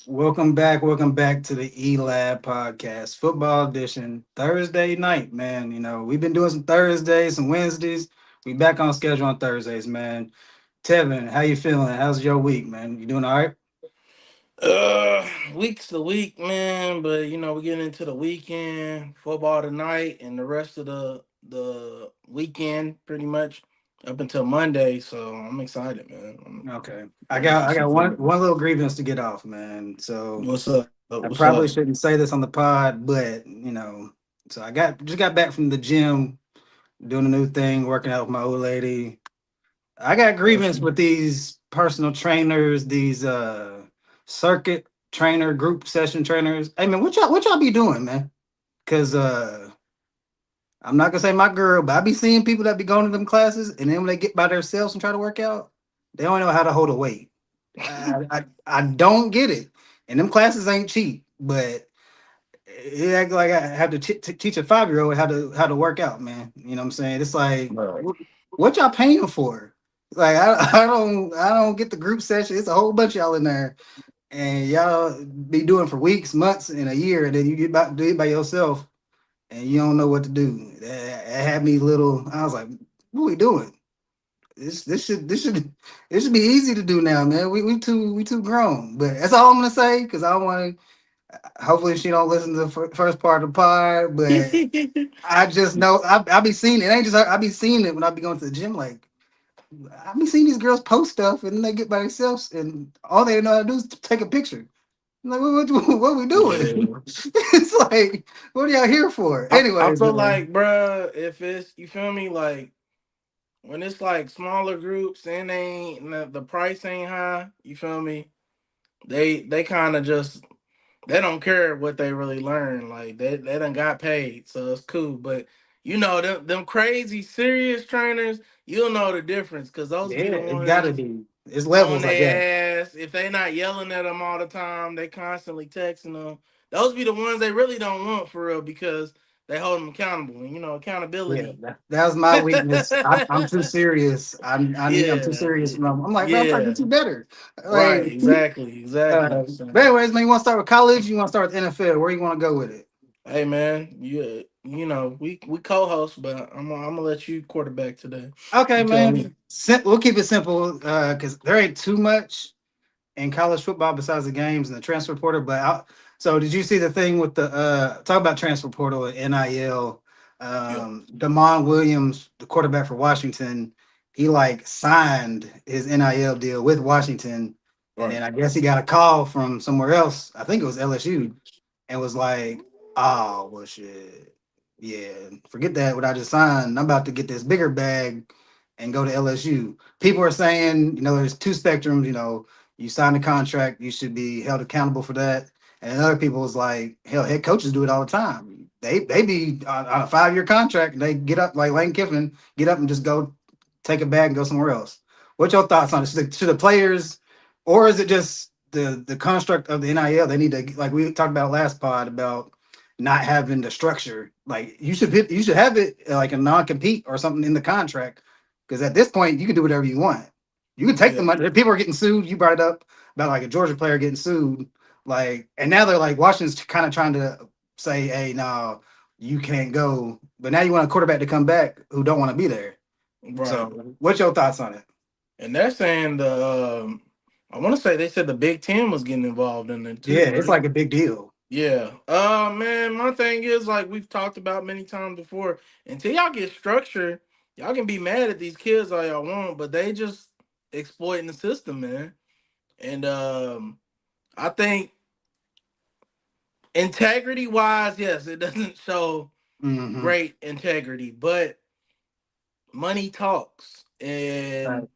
Welcome back to the E-Lab podcast, football edition, Thursday night, man. We've been doing some Thursdays, some Wednesdays. We back on schedule on Thursdays, man. Tevin, how you feeling? How's your week, man? You doing all right? Uh, Week's the week, man. But we're getting into the weekend, football tonight, and the rest of the weekend, pretty much up until Monday. So I'm excited, man. I'm Okay. I ready got for I some got one football. one little grievance to get off, man. So What's up? What's I up? probably shouldn't say this on the pod, but so I got back from the gym, doing a new thing, working out with my old lady. I got grievance Listen. with these personal trainers, these circuit trainer, group session trainers. Hey man, what y'all be doing, man? Cause I'm not gonna say my girl, but I be seeing people that be going to them classes, and then when they get by themselves and try to work out, they don't know how to hold a weight. I don't get it. And them classes ain't cheap, but it act like I have to teach a 5 year old how to work out, man. You know what I'm saying? It's like, Right. what y'all paying for? Like I don't get the group session. It's a whole bunch of y'all in there, and y'all be doing for weeks, months, and a year, and then you get about to do it by yourself, and you don't know what to do. That had me little. I was like, what we doing? This should be easy to do now, man. We too grown, but that's all I'm gonna say because I don't want to. Hopefully, she don't listen to the first part of the pod, but I just know I be seeing it. It ain't just I be seeing it when I be going to the gym. Like I be seeing these girls post stuff, and then they get by themselves, and all they know how to do is take a picture. I'm like, what we doing? Yeah. It's like, what are y'all here for? I Anyways, feel man. like, bruh, if it's you feel me, like when it's like smaller groups and they ain't the price ain't high, you feel me? They kind of just they don't care what they really learn. Like they done got paid, so it's cool. But them crazy serious trainers, you'll know the difference because those be Yeah, the it gotta ones be. It's on levels, I guess. their ass. If they not yelling at them all the time, they constantly texting them. Those be the ones they really don't want for real because they hold them accountable. And Yeah, accountability. that was my weakness. I'm too serious. I'm too Yeah, serious. I'm like, bro, I'm trying to yeah, get you better. right, Like, exactly. So, but anyways, man, you want to start with college? You want to start with NFL? Where you want to go with it? hey man, we co-host, but I'm gonna let you quarterback today. Okay, You tell me. man. We'll keep it simple because there ain't too much in college football besides the games and the transfer portal. So did you see the thing with the talk about transfer portal and NIL? Yeah. Damon Williams, the quarterback for Washington, he like signed his NIL deal with Washington, and then Right. I guess he got a call from somewhere else. I think it was LSU, and was like, "Oh well, shit, yeah, forget that. What I just signed, I'm about to get this bigger bag and go to LSU." People are saying, there's two spectrums. You sign the contract, you should be held accountable for that. And other people was like, hell, head coaches do it all the time. They be on a 5 year contract, and they get up like Lane Kiffin, get up and just go take a bag and go somewhere else. What's your thoughts on it? Should the players, or is it just the construct of the NIL? They need to, like we talked about last pod about not having the structure. Like you should have it like a non compete or something in the contract, because at this point you can do whatever you want. You can take the Yeah. money. People are getting sued. You brought it up about like a Georgia player getting sued. Like, and now they're like Washington's kind of trying to say, "Hey, no, you can't go." But now you want a quarterback to come back who don't want to be there. So, Right. what's your thoughts on it? And they're saying I want to say they said the Big Ten was getting involved in it Yeah, too, it's right? like a big deal. Yeah. Man, my thing is like we've talked about many times before. Until y'all get structure, y'all can be mad at these kids all y'all want, but they just exploiting the system, man. And I think integrity wise, yes, it doesn't show Hmm. great integrity, but money talks. Right. And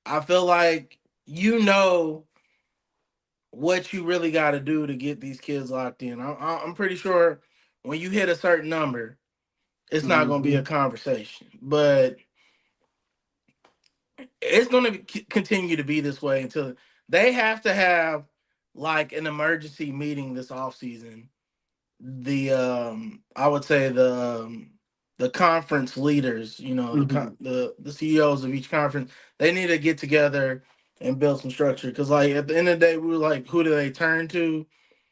I feel like you know what you really got to do to get these kids locked in. I'm pretty sure when you hit a certain number, it's not going to be Hmm. a conversation, but it's going to continue to be this way until they have to have like an emergency meeting this off season. I would say the conference leaders, Hmm. the CEOs of each conference, they need to get together and build some structure. Because like at the end of the day, we were like, who do they turn to?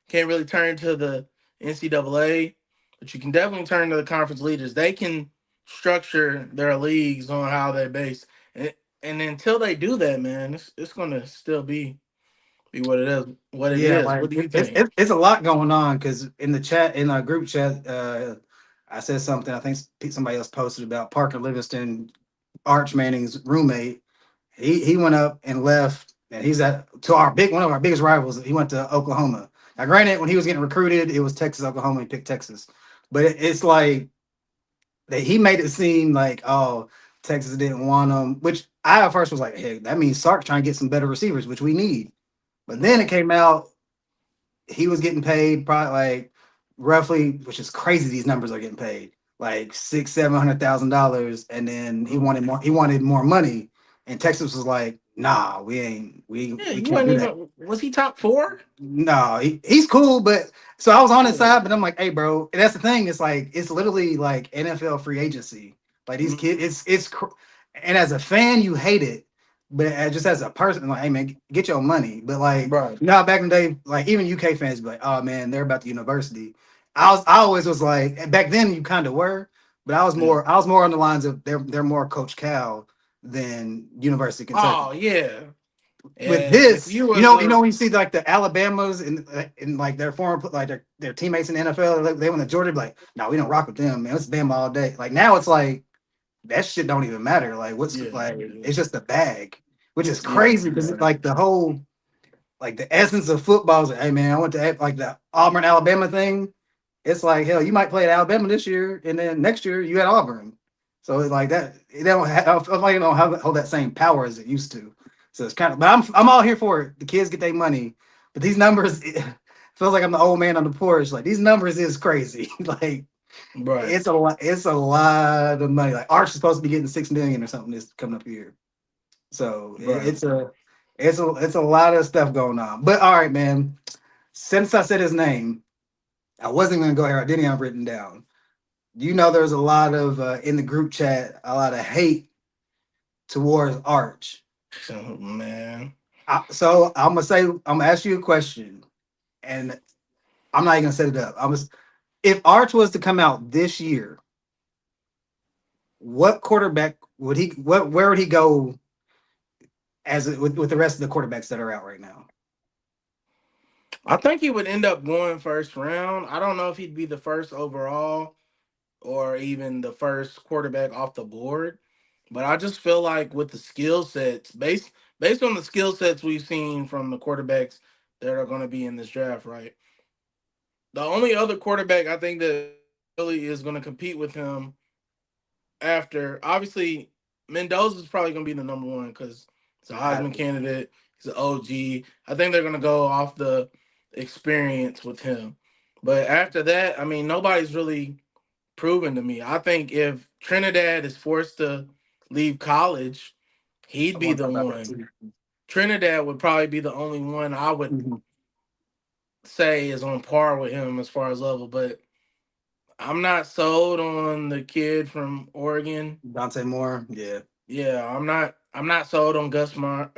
Can't really turn to the NCAA, but you can definitely turn to the conference leaders. They can structure their leagues on how they base, and until they do that, man, it's gonna still be what it is. What it Yeah, is. like What do you it's think? it's it's a lot going on because in the chat in our group chat, I said something. I think somebody else posted about Parker Livingston, Arch Manning's roommate. He went up and left, and he's at to our big one of our biggest rivals. He went to Oklahoma. Now, granted, when he was getting recruited, it was Texas, Oklahoma. He picked Texas, but it's like that he made it seem like, oh, Texas didn't want him, which I at first was like, hey, that means Sark's trying to get some better receivers, which we need. But then it Right. came out he was getting paid probably like roughly, which is crazy. These numbers are getting paid like $600,000-700,000, and then he Mhm. wanted more. He wanted more money, and Texas was like, "Nah, we ain't. Yeah, We he can't wasn't do that." even. Was he top four? No, he's cool, but so I was on his Yeah. side, but I'm like, hey, bro, and that's the thing. It's like it's literally like NFL free agency. Like these kids, Mhm. and as a fan, you hate it, but just as a person, like, hey man, get your money. But like, Right. you know, how back in the day, like even UK fans be like, oh man, they're about the university. I always was like, and back then you kind of were, but Yeah. I was more on the lines of they're more Coach Cal than University of Kentucky Oh yeah. with And if this, you was when a you see like the Alabamas and like their former like their teammates in the NFL, they went to Georgia, be like, no, we don't rock with them, man. It's Bama all day. Like now, it's like that shit don't even matter. Like what's yeah, like yeah, it's just the bag, which is yeah, crazy because right. like the whole like the essence of football is like, hey man, I went to like the Auburn Alabama thing. It's like hell, you might play at Alabama this year, and then next year you at Auburn. So it's like that. It don't have, I feel like it don't hold that same power as it used to. So it's kind of, but I'm all here for it. The kids get their money, but these numbers it feels like I'm the old man on the porch. Like these numbers is crazy. Like Right. it's a lot. It's a lot of money. Like Arch is supposed to be getting 6 million or something this coming up here. So Right. it's a lot of stuff going on. But all right, man. Since I said his name, I wasn't gonna go here. I didn't have it written down. You know, there's a lot of in the group chat, a lot of hate towards Arch. So, man. So I'm gonna ask you a question, and I'm not even gonna set it up. If Arch was to come out this year, what quarterback would he? What where would he go with the rest of the quarterbacks that are out right now? I think he would end up going first round. I don't know if he'd be the first overall or even the first quarterback off the board. But I just feel like with the skill sets, based on the skill sets we've seen from the quarterbacks that are going to be in this draft, right? The only other quarterback I think that really is going to compete with him after, obviously, Mendoza is probably going to be the number one because he's a Heisman candidate. He's an OG. I think they're going to go off the experience with him. But after that, I mean, nobody's really proven to me. I think if Trinidad is forced to leave college, I he'd be want to the talk about that one. too. Trinidad would probably be the only one I would Mhm. say is on par with him as far as level. But I'm not sold on the kid from Oregon. Dante Moore, yeah. Yeah, I'm not sold on Nussmeyer.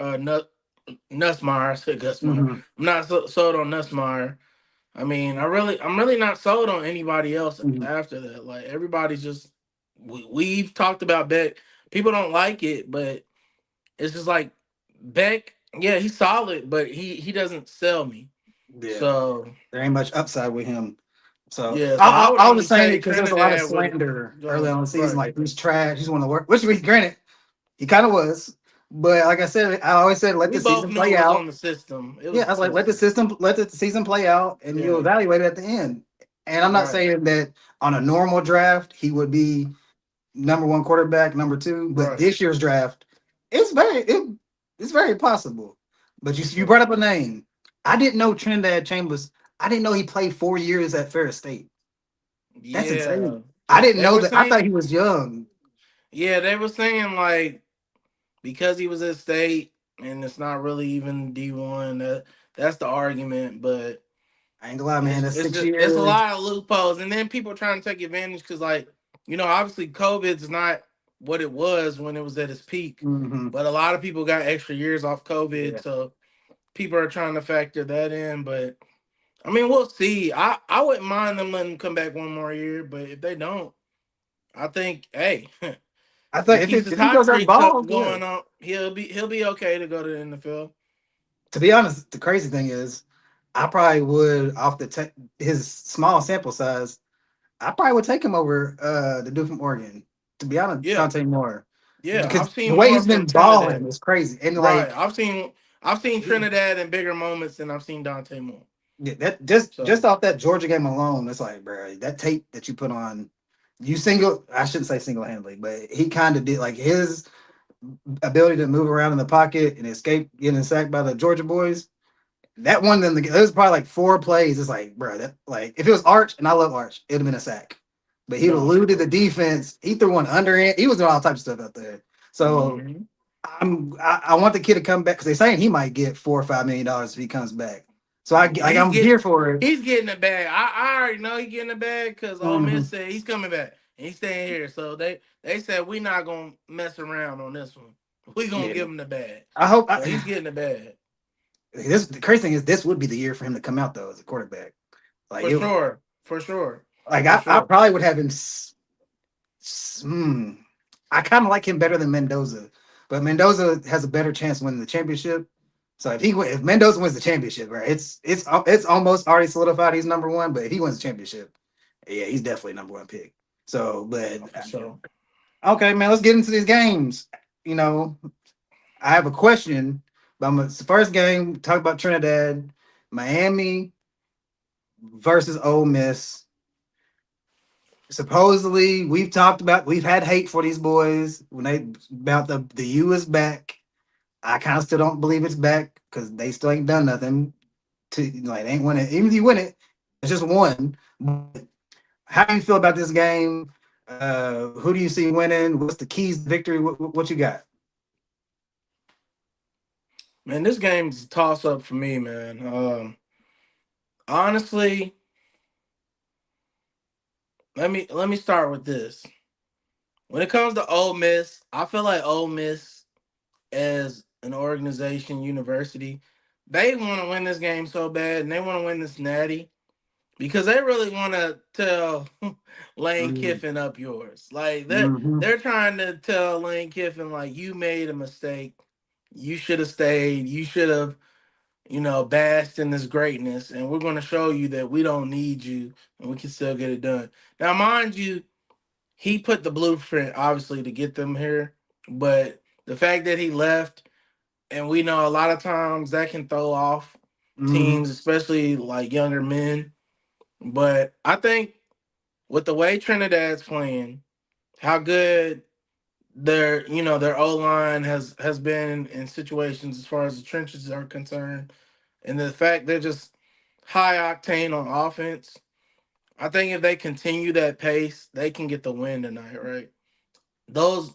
I said Gusmeyer. Hmm. I'm not sold on Nussmeyer. I mean, I'm really not sold on anybody else Hmm. after that. Like everybody's just we've talked about Beck. People don't like it, but it's just like Beck. Yeah, he's solid, but he doesn't sell me. Yeah, So there ain't much upside with him. So yeah, so I would I was only just saying it say because there was a lot of Trinidad would slander early go on the season. right. Like he's trash. He's one of the worst. Which, granted, he kind of was. But like I said, I always said let We the both season knew it play was on out. the system. It Yeah, was I the was like system. let the season play out, and you'll Yeah, evaluate it at the end. And I'm not right, saying that on a normal draft he would be number one quarterback, number two, but right, this year's draft, it's it's very possible. But you right. brought up a name. I didn't know Trinidad Chambers. I didn't know he played 4 years at Ferris State. That's Yeah, insane. I didn't they know were that. I thought saying. he was young. Yeah, they were saying like because he was at state and it's not really even D1. That's the argument, but I ain't gonna lie, man. it's That's it's six just it's a years. lot of loopholes, and then people trying to take advantage because like obviously COVID's not. what it was when it was at its peak. Hmm. But a lot of people got extra years off COVID, Yeah. so people are trying to factor that in. But I mean, we'll see. I wouldn't mind them letting him come back one more year, but if they don't, I think hey, I if he think keeps his if he hot goes out streak ball, yeah. going on, he'll be okay to go to the NFL. To be honest, the crazy thing is, I probably would off his small sample size. I probably would take him over the dude from Oregon. To be honest, Yeah, Dante Moore, yeah. because I've the seen way more he's from been balling Trinidad. is crazy. And Right. like I've seen Trinidad in bigger moments than I've seen Dante Moore. yeah, that just So off that Georgia game alone, it's like, bro, that tape that you put on, I shouldn't say single handedly, but he kind of did like his ability to move around in the pocket and escape getting sacked by the Georgia boys. That one, then it was probably like 4 plays. It's like, bro, that like if it was Arch, and I love Arch, it'd have been a sack. But he no, of eluded the course. defense. He threw one underhand. He was doing all types of stuff out there. So Hmm. I want the kid to come back because they're saying he might get $4 or $5 million if he comes back. So Yeah, I'm here for it. he's getting the bag. I already know he's getting the bag because Ole Miss Mhm. said he's coming back and he's staying here. So they said we not gonna mess around on this one. We gonna Yeah, give him the bag. I hope. So he's getting the bag This the crazy thing is this would be the year for him to come out though as a quarterback. Like for it, sure, for sure, like for I sure. probably would have him. Hmm, I kind of like him better than Mendoza, but Mendoza has a better chance of winning the championship. So if Mendoza wins the championship, right, it's almost already solidified he's number one. But if he wins the championship, yeah, he's definitely number one pick. So, but No, for sure. okay, man, let's get into these games. You know, I have a question. It's the first game. Talk about Trinidad, Miami versus Ole Miss. Supposedly, we've had hate for these boys when they about the U is back. I kind of still don't believe it's back because they still ain't done nothing to like they ain't win it. Even if you win it, it's just one. But how do you feel about this game? Who do you see winning? What's the keys to victory? What you got? Man, this game's a toss up for me, man. Honestly, let me start with this. When it comes to Ole Miss, I feel like Ole Miss as an organization, university, they want to win this game so bad, and they want to win this natty because they really want to tell Lane Kiffin up yours. Like Mm-hmm. they're trying to tell Lane Kiffin like you made a mistake. You should have stayed. You should have basked in this greatness, and we're going to show you that we don't need you, and we can still get it done. Now, mind you, he put the blueprint obviously to get them here, but the fact that he left, and we know a lot of times that can throw off Mm-hmm. teams, especially like younger men. But I think with the way Trinidad's playing, how good their O line has been in situations as far as the trenches are concerned, and the fact they're just high octane on offense. I think if they continue that pace, they can get the win tonight, right? Those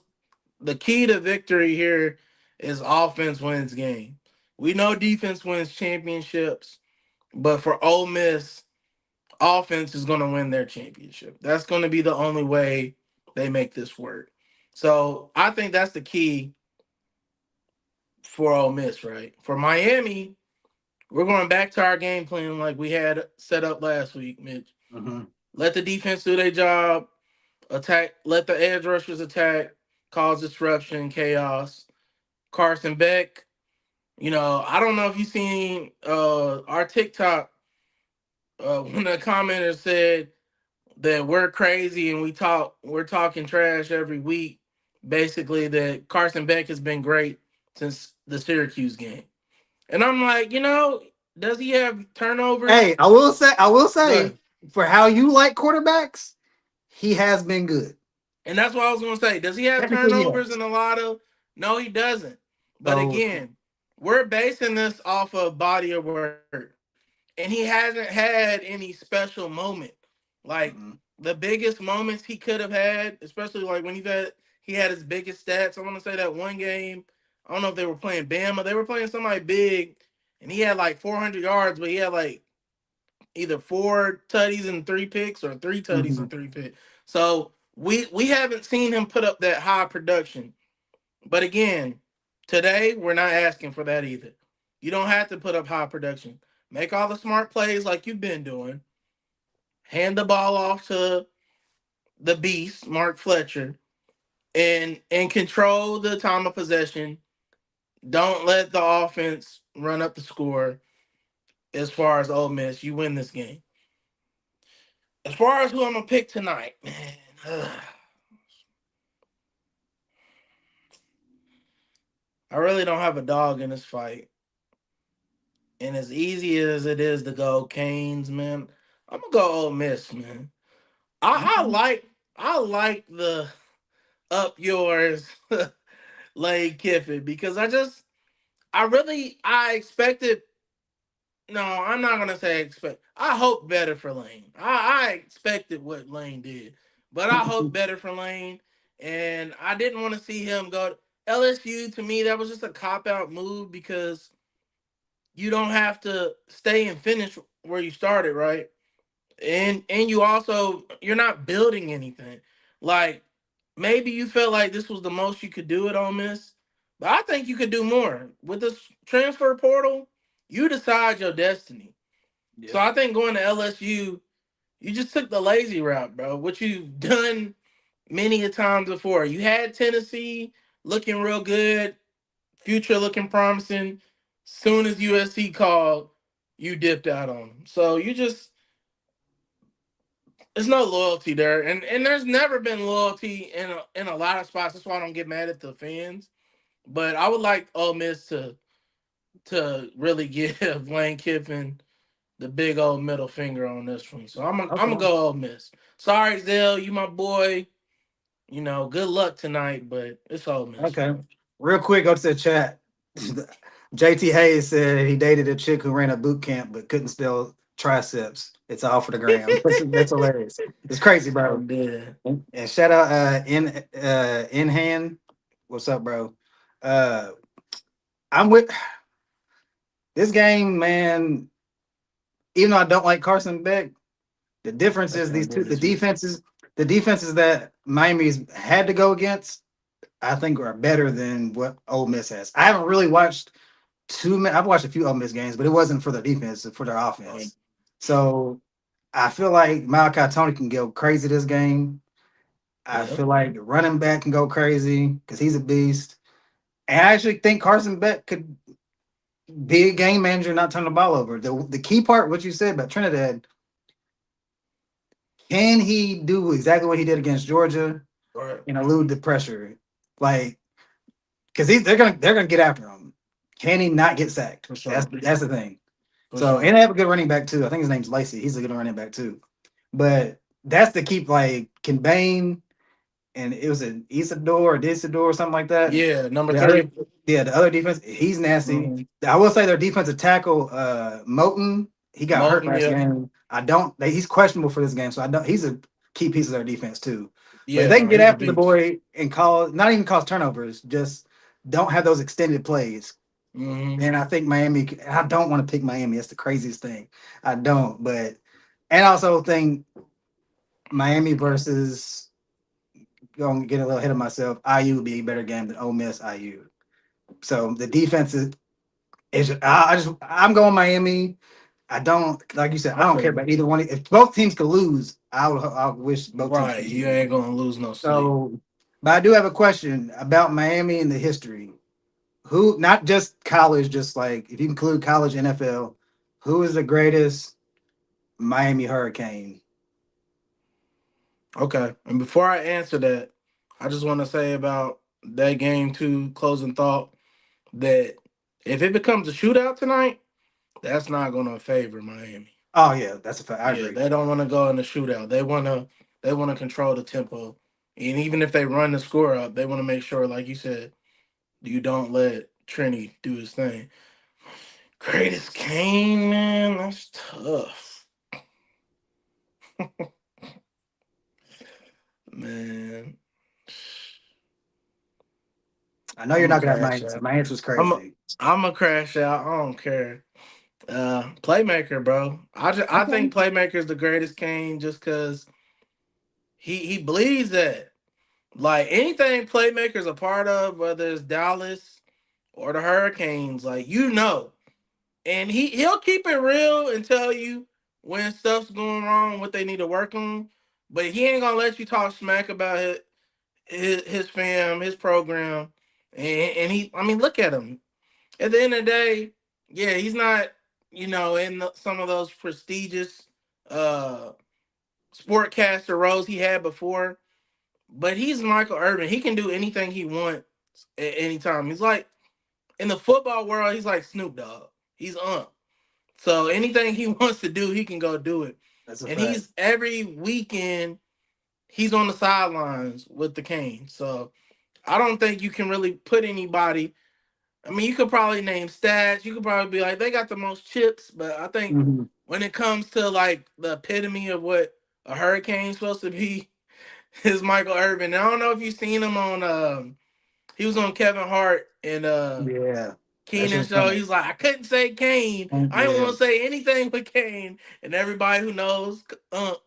The key to victory here is offense wins game. We know defense wins championships, but for Ole Miss, offense is going to win their championship. That's going to be the only way they make this work. So I think that's the key for Ole Miss, right? For Miami, we're going back to our game plan like we had set up last week, Mitch. Mm-hmm. Let the defense do their job, attack, let the edge rushers attack, cause disruption, chaos. Carson Beck, I don't know if you seen our TikTok when the commenter said that we're crazy and we're talking trash every week. Basically, that Carson Beck has been great since the Syracuse game, and I'm like, does he have turnovers? Hey, I will say, Good. for how you like quarterbacks, he has been good. And that's what I was going to say. Does he have Technically, he turnovers has. in a lot of? No, he doesn't. But So, again, we're basing this off of body of work. And he hasn't had any special moment. Like mhm, the biggest moments he could have had, especially like when he had his biggest stats. I want to say that one game. I don't know if they were playing Bama. They were playing somebody big, and he had like 400 yards, but he had like either four tutties and three picks or three tutties mhm. and three picks. So We haven't seen him put up that high production. But again, today we're not asking for that either. You don't have to put up high production. Make all the smart plays like you've been doing. Hand the ball off to the beast, Mark Fletcher, and control the time of possession. Don't let the offense run up the score. As far as Ole Miss, you win this game. As far as who I'm gonna pick tonight, man, I really don't have a dog in this fight. And as easy as it is to go Canes, man, I'm gonna go Ole Miss, man. I Okay. like I like the up yours Lane Kiffin because I expected. No, I'm not gonna say expect. I hope better for Lane. I expected what Lane did, but I hope better for Lane. And I didn't want to see him go to LSU. To me, that was just a cop out move because you don't have to stay and finish where you started, right? And you also you're not building anything. Like maybe you felt like this was the most you could do at Ole Miss, but I think you could do more with this transfer portal. You decide your destiny. So Yeah. I think going to LSU, you just took the lazy route, bro. What you've done many a times before. You had Tennessee looking real good, future looking promising. Soon as USC called, you dipped out on them. So you just there's no loyalty there, and there's never been loyalty in a lot of spots. That's why I don't get mad at the fans. But I would like Ole Miss to really give Lane Kiffin the big old middle finger on this one. So I'm gonna Okay. go Ole Miss. Sorry, Zell, you my boy. You know, good luck tonight, but it's Ole Miss, Okay. man. Real quick, go to the chat. JT Hayes said he dated a chick who ran a boot camp but couldn't spell triceps. It's all for the gram. That's hilarious. It's crazy, bro. I'm dead. And shout out in hand. What's up, bro? Uh I'm with this game, man. Even though I don't like Carson Beck, the difference That's is my these two boy too. the defenses that Miami's had to go against, I think are better than what Ole Miss has. I haven't really watched too many. I've watched a few Ole Miss games, but it wasn't for their defense, it's for their Um, offense. So I feel like Malachi Tony can go crazy this game. I yeah, feel like the running back can go crazy because he's a beast. And I actually think Carson Beck could be a game manager, and not turn the ball over. The key part, what you said about Trinidad, can he do exactly what he did against Georgia right, and elude the pressure? Like, because they're gonna get after him. Can he not get sacked? for That's sure, that's the thing. for So, sure. and they have a good running back too. I think his name's Lacey. He's a good running back too. But that's the keep. Like, can Bane, and it was an Isidore or Disidore or something like that. Yeah, number The other, 3. yeah, the other defense, he's nasty. Mm-hmm. I will say their defensive tackle, Moten, he got hurt Moulton, last yeah, game. I don't. He's questionable for this game, so I don't. He's a key piece of their defense too. But if yeah. they can No, get he's a after the beast. boy and cause, not even cause turnovers, just don't have those extended plays, Mm-hmm. and I think Miami. I don't want to pick Miami. That's the craziest thing. I don't, but and I also think Miami versus going to get a little ahead of myself. IU would be a better game than Ole Miss IU. So the defense is I'm going Miami. I don't like you said. I I don't care feel about you. either one. If both teams could lose, I wish both teams Right, could you lose. ain't gonna lose no sleep. So, but I do have a question about Miami and the history. Who, not just college, just like if you include college NFL, who is the greatest Miami Hurricane? Okay, and before I answer that, I just want to say about that game two closing thought that if it becomes a shootout tonight, that's not gonna favor Miami. Oh yeah, that's a fact. I Yeah, agree. they don't want to go in the shootout. They wanna control the tempo, and even if they run the score up, they want to make sure, like you said, you don't let Trini do his thing. Greatest Kane, man, that's tough, man. I know you're I'm gonna not gonna have my crash answer. out. My answer's I'm a, crazy. I'm gonna crash out. I don't care. Playmaker, bro. I Okay. think playmaker is the greatest Kane just because he believes that like anything playmakers a part of, whether it's Dallas or the Hurricanes, like and he'll keep it real and tell you when stuff's going wrong, what they need to work on, but he ain't gonna let you talk smack about his fam, his program, and I mean, look at him. At the end of the day, yeah, he's not, in some of those prestigious uh sportcaster roles he had before, but he's Michael Irvin. He can do anything he wants at any time. He's like in the football world, he's like Snoop Dogg. He's so anything he wants to do, he can go do it. That's a And fact. he's every weekend he's on the sidelines with the Canes. So I don't think you can really put anybody. I mean, you could probably name stats. You could probably be like, they got the most chips, but I think Hmm. when it comes to like the epitome of what a hurricane's supposed to be, is Michael Irvin. And I don't know if you've seen him on he was on Kevin Hart and Yeah, that Keenan shit's show. funny. He's like, I couldn't say Kane. I didn't Yeah. want to say anything with Kane. And everybody who knows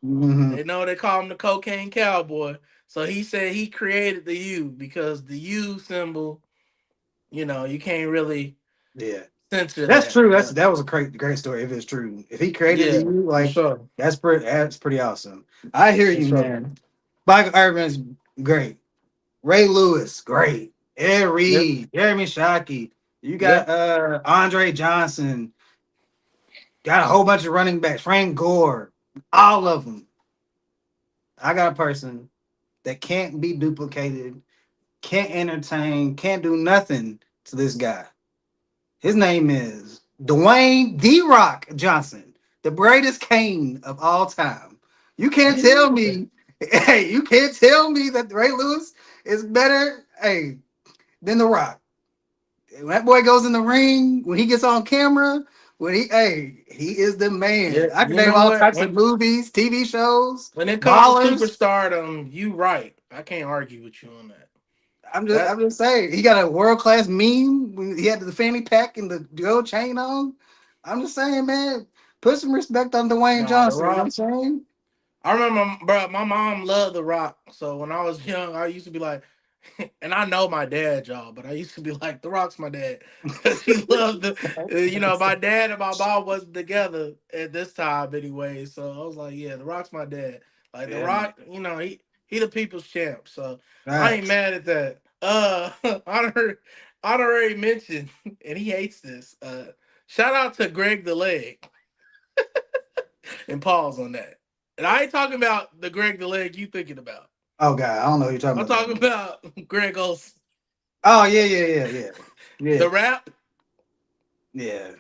Hmm. they know they call him the cocaine cowboy. So he said he created the U because the U symbol, you can't really Yeah. censor That's that. true. But That was a great story if it's true. If he created the yeah, U, for like sure. that's pretty awesome. I hear For you, sure. man. Michael Irvin's great. Ray Lewis, great. Ed Yep. Reed, Jeremy Shockey. You got Yep. Andre Johnson. Got a whole bunch of running backs. Frank Gore. All of them. I got a person that can't be duplicated, can't entertain, can't do nothing to this guy. His name is Dwayne D Rock Johnson, the greatest Kane of all time. You can't tell Yeah. me, hey, you can't tell me that Ray Lewis is better, hey, than The Rock. When that boy goes in the ring, when he gets on camera, he is the man. Yeah. I can You name know all what? types of movies, TV shows, When it comes to ballers. superstardom, you right. I can't argue with you on that. That I'm just saying, he got a world class meme when he had the fanny pack and the gold chain on. I'm just saying, man, put some respect on Dwayne nah, the Johnson. You know what I'm Rock. saying? I remember, bro. My mom loved The Rock. So when I was young, I used to be like, and I know my dad, y'all, but I used to be like, The Rock's my dad because he loved my dad and my mom wasn't together at this time anyway. So I was like, yeah, The Rock's my dad. Like The Yeah, man. Rock, he the people's champ. So I ain't Facts. mad at that. I already mentioned, and he hates this. Shout out to Greg the Leg and pause on that. And I ain't talking about the Greg the Leg you thinking about. Oh God, I don't know who you're talking I'm about right talking now. about Greg Olson. Oh yeah, yeah, The rap. yeah.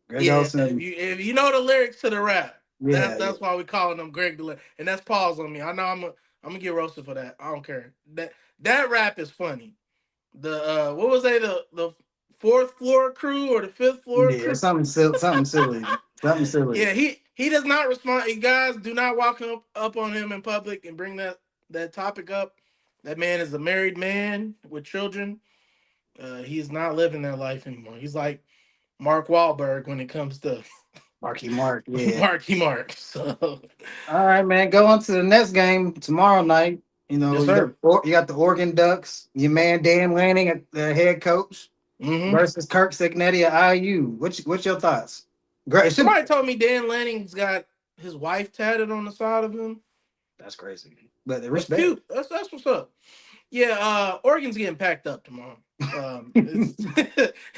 Greg Yeah, if Olson. you know the lyrics to the rap, that's Yeah, that's why we calling them Greg the Leg. And that's pause on me. I know I'm gonna get roasted for that. I don't care. That rap is funny. The what was they the fourth floor crew or the fifth floor yeah. crew? Something silly, something silly. Yeah, he does not respond. You guys do not walk up on him in public and bring that topic up. That man is a married man with children. He's not living that life anymore. He's like Mark Wahlberg when it comes to Marky Mark. Yeah. Marky Mark. So All right, man. Go on to the next game tomorrow night. You know, yes, sir. you got the Oregon Ducks. Your man Dan Lanning, the head coach, Hmm. versus Kirk Signetti at IU. What's your thoughts? Great. It should. Somebody told me Dan Lanning's got his wife tatted on the side of him. That's crazy. But the That's respect. cute. That's what's up. Yeah, Oregon's getting packed up tomorrow. It's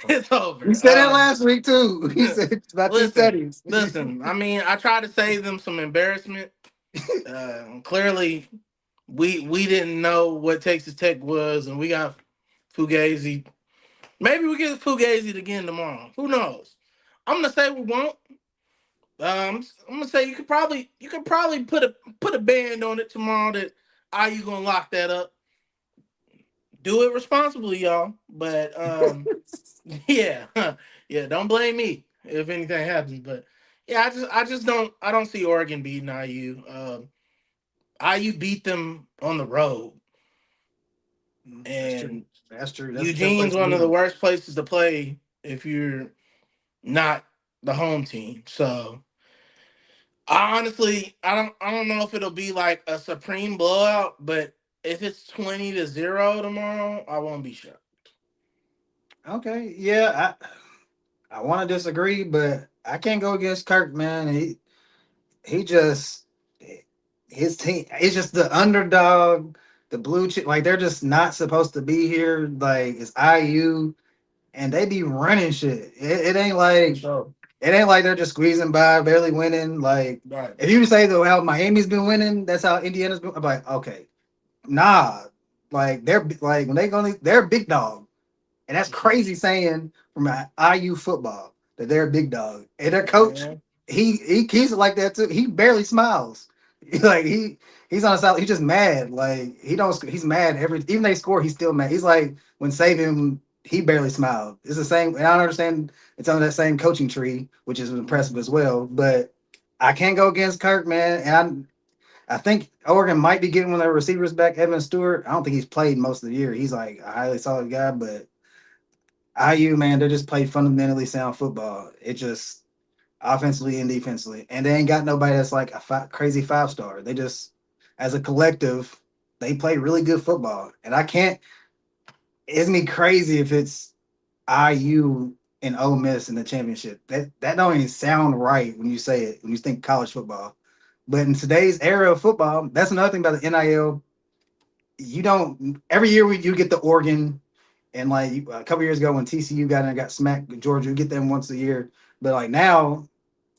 it's over. You said that last week too. He said it's about two Listen, studies. listen. I mean, I tried to save them some embarrassment. Clearly, we didn't know what Texas Tech was, and we got Fugazi. Maybe we get Fugazi again tomorrow. Who knows? I'm gonna say we won't. I'm gonna say you could probably put a band on it tomorrow that IU gonna lock that up. Do it responsibly, y'all. But yeah, yeah. Don't blame me if anything happens. But yeah, I don't see Oregon beating IU. IU beat them on the road, That's true. and That's true. That's a tough place Eugene's to one of the be. worst places to play if you're not the home team. So I don't know if it'll be like a supreme blowout, but if it's 20-0 tomorrow, I won't be shocked. Okay, yeah, I want to disagree, but I can't go against Kirk, man. He just his team. It's just the underdog, the blue chip. Like they're just not supposed to be here. Like it's IU, and they be running shit. It ain't For like sure. they're just squeezing by, barely winning. Like Right. if you say though how Miami's been winning, that's how Indiana's been. I'm like, okay, nah. Like like when they go, they're big dog. And that's crazy saying from IU football that they're a big dog. And their coach, Yeah. he keeps it like that too. He barely smiles. Like he's on the side. He's just mad. Like he don't. He's mad every. Even they score, he's still mad. He's like when Saban, he barely smiled. It's the same. And I don't understand. It's on that same coaching tree, which is impressive as well. But I can't go against Kirk, man. And I think Oregon might be getting one of their receivers back, Evan Stewart. I don't think he's played most of the year. He's like a highly solid guy, but IU, man, they just play fundamentally sound football. It just offensively and defensively, and they ain't got nobody that's like a crazy 5 star. They just, as a collective, they play really good football. And I can't. It's me crazy if it's IU and Ole Miss in the championship. That don't even sound right when you say it when you think college football. But in today's era of football, that's another thing about the NIL. You don't every year you get the Oregon. And like a couple years ago when TCU got in and got smacked with Georgia, you get them once a year. But like now,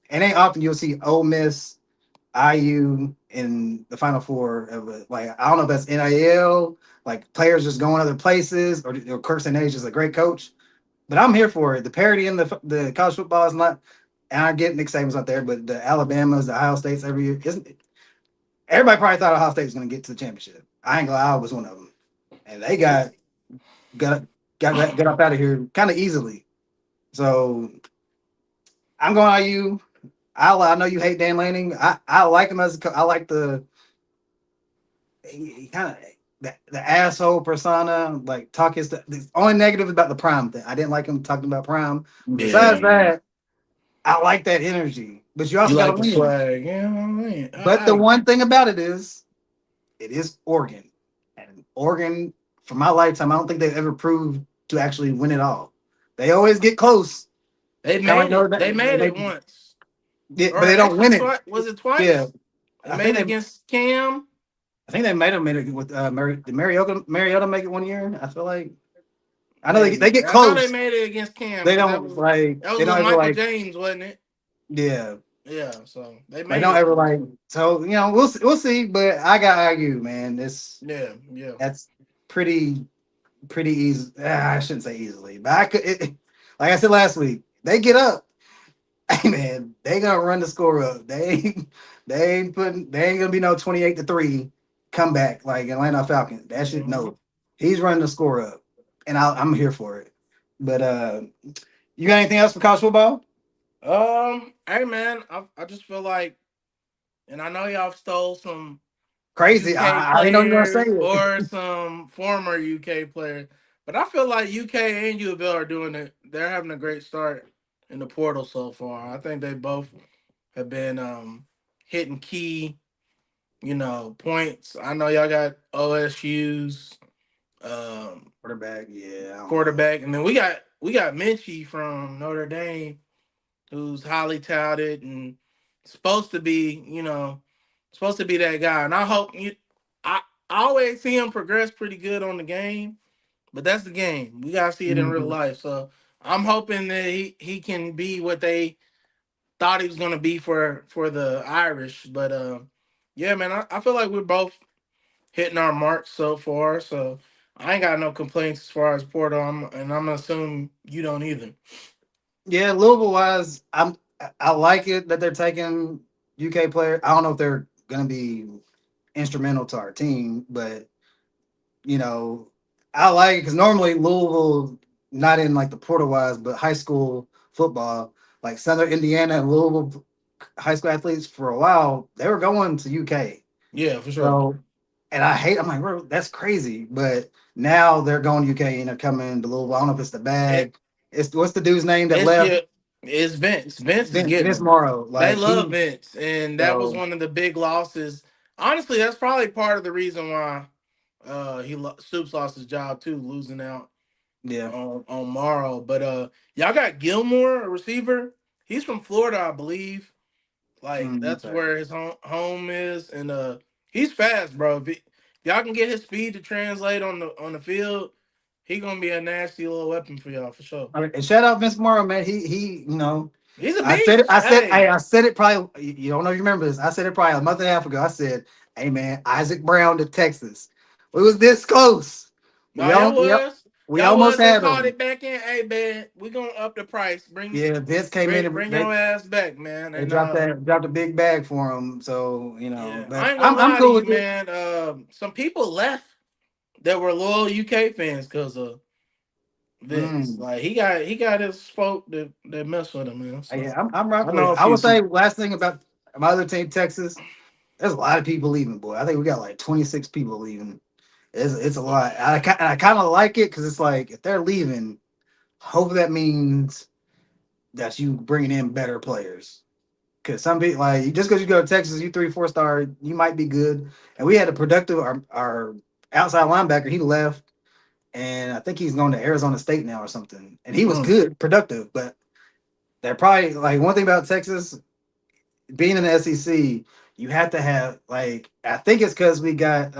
it ain't often you'll see Ole Miss, IU in the Final Four of it. Like I don't know if that's NIL, like players just going other places, or Kirk Cernet's just a great coach. But I'm here for it. The parity in the college football is not. And I get Nick Saban's not there, but the Alabamas, the Ohio States every year isn't. Everybody probably thought Ohio State was going to get to the championship. I ain't gonna lie, I was one of them, and they got got up out of here kind of easily. So I'm going IU. I know you hate Dan Lanning. I like him as I like he kind of the asshole persona. Like talk is the only negative about the prime thing. I didn't like him talking about prime. Besides Yeah. that, I like that energy. But you You also got to like the win. swag. Yeah, I mean, But the one thing about it is it is Oregon, and Oregon for my lifetime, I don't think they've ever proved to actually win it all. They always get close, they kind of like made it. Notre They Dame. made it once. Yeah, but Or they don't actually win it. twice. Was it Yeah, twice? They I think made it they. against Cam. I think they might have made it with did Mariota make it one year? I feel like I know they Maybe. get I know they close. made it against Cam They because don't like that was they with don't ever Michael like James, wasn't it? yeah. Yeah, so they They made don't it ever once. like so we'll see. But I got argue, man. This Yeah, yeah. that's pretty pretty easy. I shouldn't say easily, but I could. Like I said last week, they get up. Hey man, they gonna run the score up. They ain't gonna be no 28-3 comeback like Atlanta Falcons. That shit Hmm. no. He's running the score up. And I'm here for it. But you got anything else for college football? Hey man, I just feel like, and I know y'all stole some Crazy. UK I didn't know you were gonna say players it. or some former UK players, but I feel like UK and U of L are doing it. They're having a great start in the portal so far. I think they both have been hitting key, points. I know y'all got OSU's Quarterback, yeah, I don't know. quarterback, and then we got Minchie from Notre Dame, who's highly touted and supposed to be, supposed to be that guy. And I hope I always see him progress pretty good on the game, but that's the game. We gotta see it in real Mhm. life. So I'm hoping that he can be what they thought he was gonna be for the Irish. But yeah, man, I feel like we're both hitting our marks so far. So I ain't got no complaints as far as Porto. And I'm gonna assume you don't either. Yeah, Louisville wise, I like it that they're taking UK players. I don't know if they're gonna be instrumental to our team, but you know, I like it because normally Louisville, not in like the Porter wise, but high school football, like Southern Indiana and Louisville high school athletes for a while, they were going to UK. Yeah, for sure. So, and I'm like, bro, that's crazy. But now they're going to UK and they're coming to Louisville. I don't know if it's the It, bag. It's what's the dude's name that it's left? your It's Vince. Vince is getting Vince him. Morrow, They like love he Vince, and that was so one of the big losses. Honestly, that's probably part of the reason why Stoops lost his job too, losing out yeah. on Morrow. But y'all got Gilmore, a receiver. He's from Florida, I believe. Like that's Okay. where his home is, and he's fast, bro. If y'all can get his speed to translate on the field, he gonna be a nasty little weapon for y'all for sure. All right, and shout out Vince Morrow, man. You know, He's a I said it. beast. Hey, I said it probably. You don't know if you remember this. I said it probably a month and a half ago. I said, "Hey, man, Isaac Brown to Texas. We was this close. no, y'all We was. we Y'all almost was. They had called him." it back in. Hey, man, we gonna up the price. Yeah, Vince came in and Bring your ass back, man. they And dropped a big bag for him. So you know, yeah, I but ain't gonna I'm lie to cool you, with it. man. Some people left that were loyal UK fans because of Vince. Mm. Like he got his folk that mess with him, man. So Yeah, I'm I rocking with know it. a I few would say people. last thing about my other team, Texas. There's a lot of people leaving, boy. I think we got like 26 people leaving. It's a lot. I kind of like it because it's like if they're leaving, hopefully that means that you bringing in better players. Because some people like just because you go to Texas, you 3 4 star, you might be good. And we had a productive our outside linebacker. He left, and I think he's going to Arizona State now or something. And he was Mm, good, productive. But they're probably like one thing about Texas being in the SEC, you have to have like I think it's because we got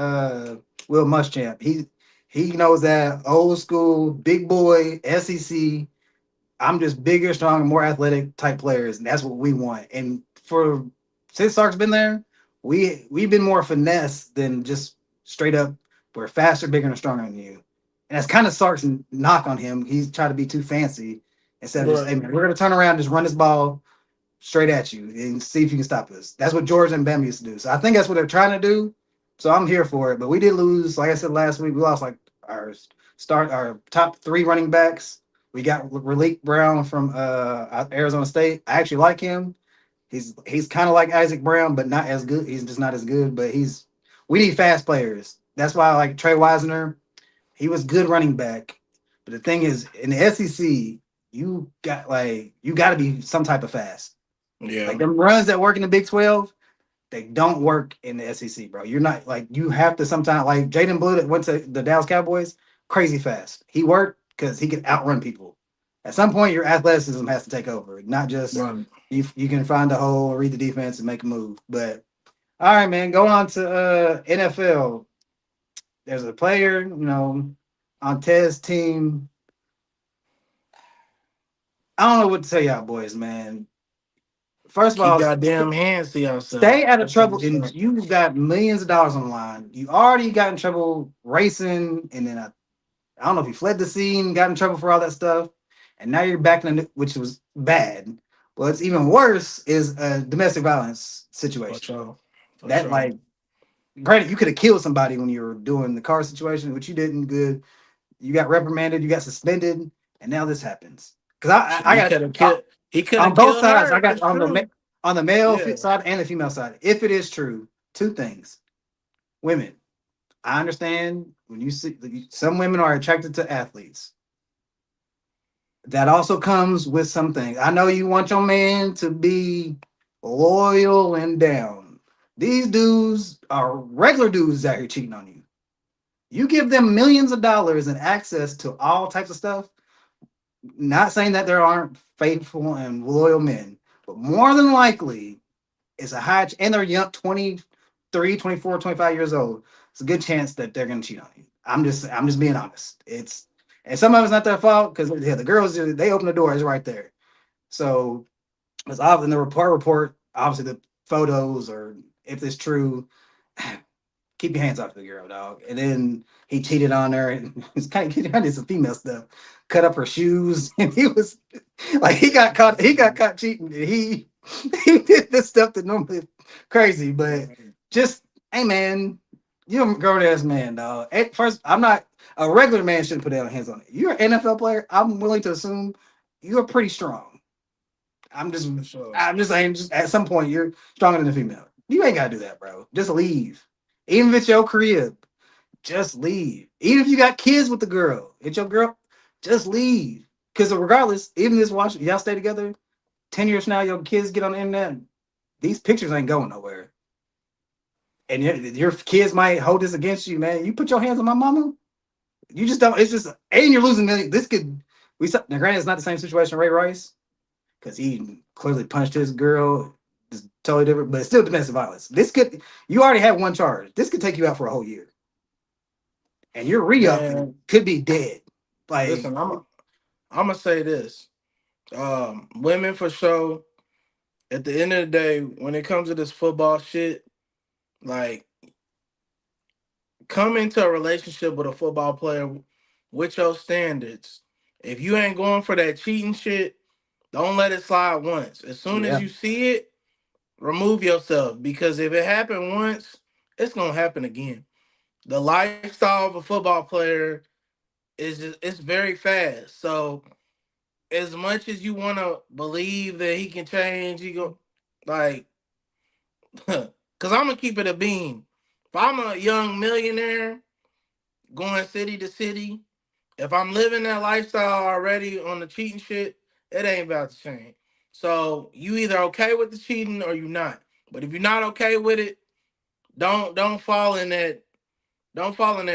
Will Muschamp. He knows that old school big boy SEC. I'm just bigger, stronger, more athletic type players, and that's what we want. And for since Sark's been there, we've been more finesse than just straight up. We're faster, bigger, and stronger than you. And that's kind of Sark's knock on him. He's trying to be too fancy instead of just, hey right. man, we're gonna turn around, just run this ball straight at you and see if you can stop us. That's what Georgia and Bama used to do. So I think that's what they're trying to do. So I'm here for it. But we did lose, like I said last week, we lost like our top three running backs. We got Raleek Brown from Arizona State. I actually like him. He's kind of like Isaac Brown, but not as good. He's just not as good. But we need fast players. That's why I like Trey Wisner. He was good running back. But the thing is, in the SEC, you got to be some type of fast. Like Yeah. them runs that work in the Big 12, they don't work in the SEC, bro. You're not like you have to sometimes like Jaden Blue that went to the Dallas Cowboys, crazy fast. He worked because he could outrun people. At some point, your athleticism has to take over, not just Right. you can find a hole, read the defense, and make a move. But all right, man, going on to NFL. There's a player, on Ted's team. I don't know what to tell y'all boys, man. First of Keep all, goddamn hands to stay yourself. out of That's what trouble, I'm and saying. you got millions of dollars on the line. You already got in trouble racing, and then I don't know if you fled the scene, got in trouble for all that stuff, and now you're back in which was bad. What's even worse is a domestic violence For situation. sure. For That sure. like, granted, you could have killed somebody when you were doing the car situation, which you didn't. Good, you got reprimanded, you got suspended, and now this happens. Because Shit, I got he could on have both killed sides. her I if got it's true. on the male Yeah. side and the female side. If it is true, two things: women. I understand when you see some women are attracted to athletes. That also comes with some things. I know you want your man to be loyal and down. These dudes are regular dudes out here cheating on you. You give them millions of dollars and access to all types of stuff. Not saying that there aren't faithful and loyal men, but more than likely, it's a high, and they're young, 23, 24, 25 years old. It's a good chance that they're going to cheat on you. I'm just being honest. And some of it's not their fault because yeah, the girls, they open the door, it's right there. So it's obvious in the report, obviously the photos or if it's true, keep your hands off the girl, dog. And then he cheated on her, and he's kind of did some female stuff, cut up her shoes, and he was like, he got caught. He got caught cheating. And he did this stuff that normally crazy, but Right. just hey man, you're a grown ass man, dog. At first, I'm not a regular man shouldn't put their hands on it. You're an NFL player. I'm willing to assume you're pretty strong. I'm just For sure. I'm just saying, just at some point you're stronger than the female. You ain't gotta do that, bro. Just leave. Even if it's your crib, just leave. Even if you got kids with the girl, it's your girl, just leave. Because regardless, even this watch, y'all stay together. 10 years from now, your kids get on the internet. These pictures ain't going nowhere, and your kids might hold this against you, man. You put your hands on my mama, you just don't. It's just, and you're losing million. This could now. Granted, it's not the same situation Ray Rice because he clearly punched his girl. It's totally different, but it's still domestic violence. This could, you already have one charge. This could take you out for a whole year, and your re up Man, could be dead. Like, listen, I'm gonna say this. Women for sure. At the end of the day, when it comes to this football shit, like come into a relationship with a football player with your standards. If you ain't going for that cheating shit, don't let it slide once. As soon as yeah, you see it, remove yourself because if it happened once, it's gonna happen again. The lifestyle of a football player is just it's very fast. So as much as you want to believe that he can change, he go like, because I'm gonna keep it a beam. If I'm a young millionaire going city to city, if I'm living that lifestyle already on the cheating shit, it ain't about to change. So you either okay with the cheating or you not. But if you're not okay with it, don't fall in that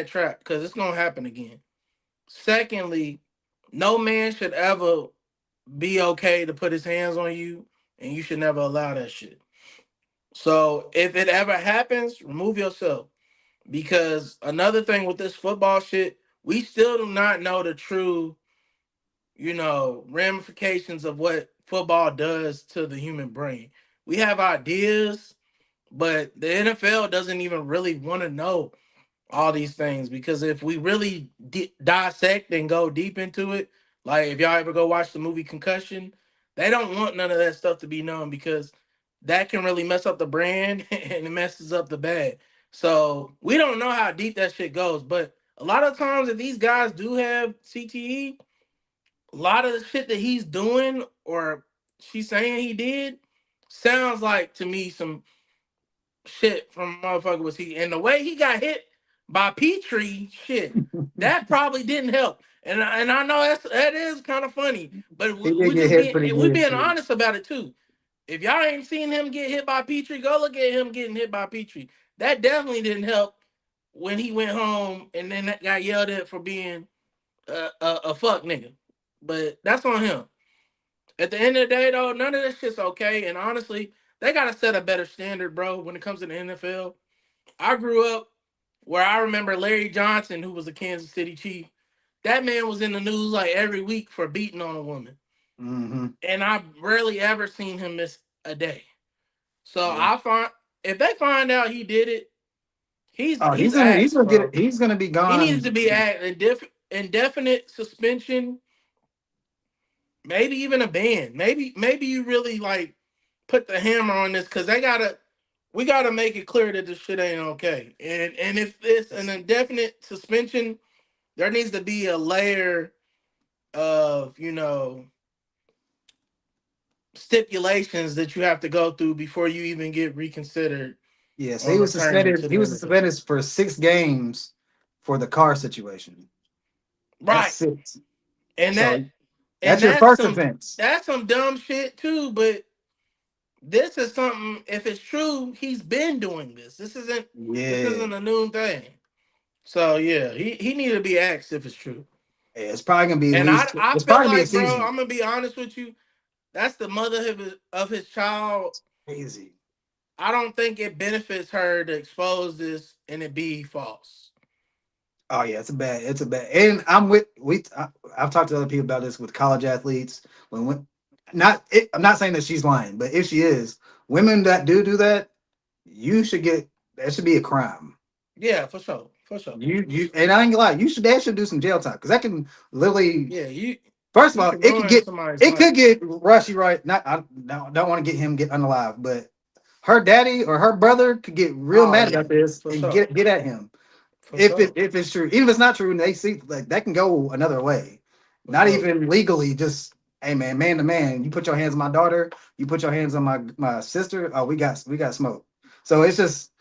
trap because it's gonna happen again. Secondly, no man should ever be okay to put his hands on you, and you should never allow that shit. So if it ever happens, remove yourself. Because another thing with this football shit, we still do not know the true, ramifications of what football does to the human brain. We have ideas, but the NFL doesn't even really want to know all these things because if we really dissect and go deep into it, like if y'all ever go watch the movie Concussion, they don't want none of that stuff to be known because that can really mess up the brand and it messes up the bag. So we don't know how deep that shit goes, but a lot of times if these guys do have CTE, a lot of the shit that he's doing or she's saying he did sounds like to me some shit from motherfucker was he and the way he got hit by Petrie shit that probably didn't help and I know that is kind of funny but he we did get just hit being pretty we good being too. honest about it too. If y'all ain't seen him get hit by Petrie, go look at him getting hit by Petrie. That definitely didn't help when he went home and then that got yelled at for being a fuck nigga, but that's on him. At the end of the day, though, none of this shit's okay. And honestly, they gotta set a better standard, bro, when it comes to the NFL. I grew up where I remember Larry Johnson, who was a Kansas City Chief. That man was in the news like every week for beating on a woman, Mm-hmm. and I've rarely ever seen him miss a day. So Yeah. I find if they find out he did it, Oh, he's he's axed, gonna get it. bro. He's gonna be He needs gone. to be at indefinite suspension, maybe even a ban. Maybe you really like put the hammer on this because we gotta make it clear that this shit ain't okay. And if it's an indefinite suspension, there needs to be a layer of stipulations that you have to go through before you even get reconsidered Yeah, so he on was returning suspended. to the He was NFL. suspended for 6 games for the car situation. That's Right. six. And that So and that's your first some offense. that's some dumb shit too, but this is something if it's true, he's been doing this. This Yeah. isn't a new thing. So yeah, he need to be asked if it's true. Yeah, it's probably gonna be at And I least. I It's feel probably gonna be a like, bro, season. I'm gonna be honest with you. That's the mother of his child. Crazy. I don't think it benefits her to expose this and it be false. Oh yeah, it's a bad. It's a bad. And I'm with we. I've talked to other people about this with college athletes. Not, I'm not saying that she's lying, but if she is, women that do that, you should get. That should be a crime. Yeah, for sure, for sure, for You sure. and I ain't gonna lie. They should do some jail time because that can literally. Yeah, First of you all, can ruin somebody's it could life get Rushy right. Not I don't want to get him get unalive, but her daddy or her brother could get real Oh mad yeah, about this for and sure, get at him for sure, if it's true. Even if it's not true, and they see like that can go another way. for Not sure. even legally, just hey man to man. You put your hands on my daughter, you put your hands on my sister. Oh, we got smoke. So it's just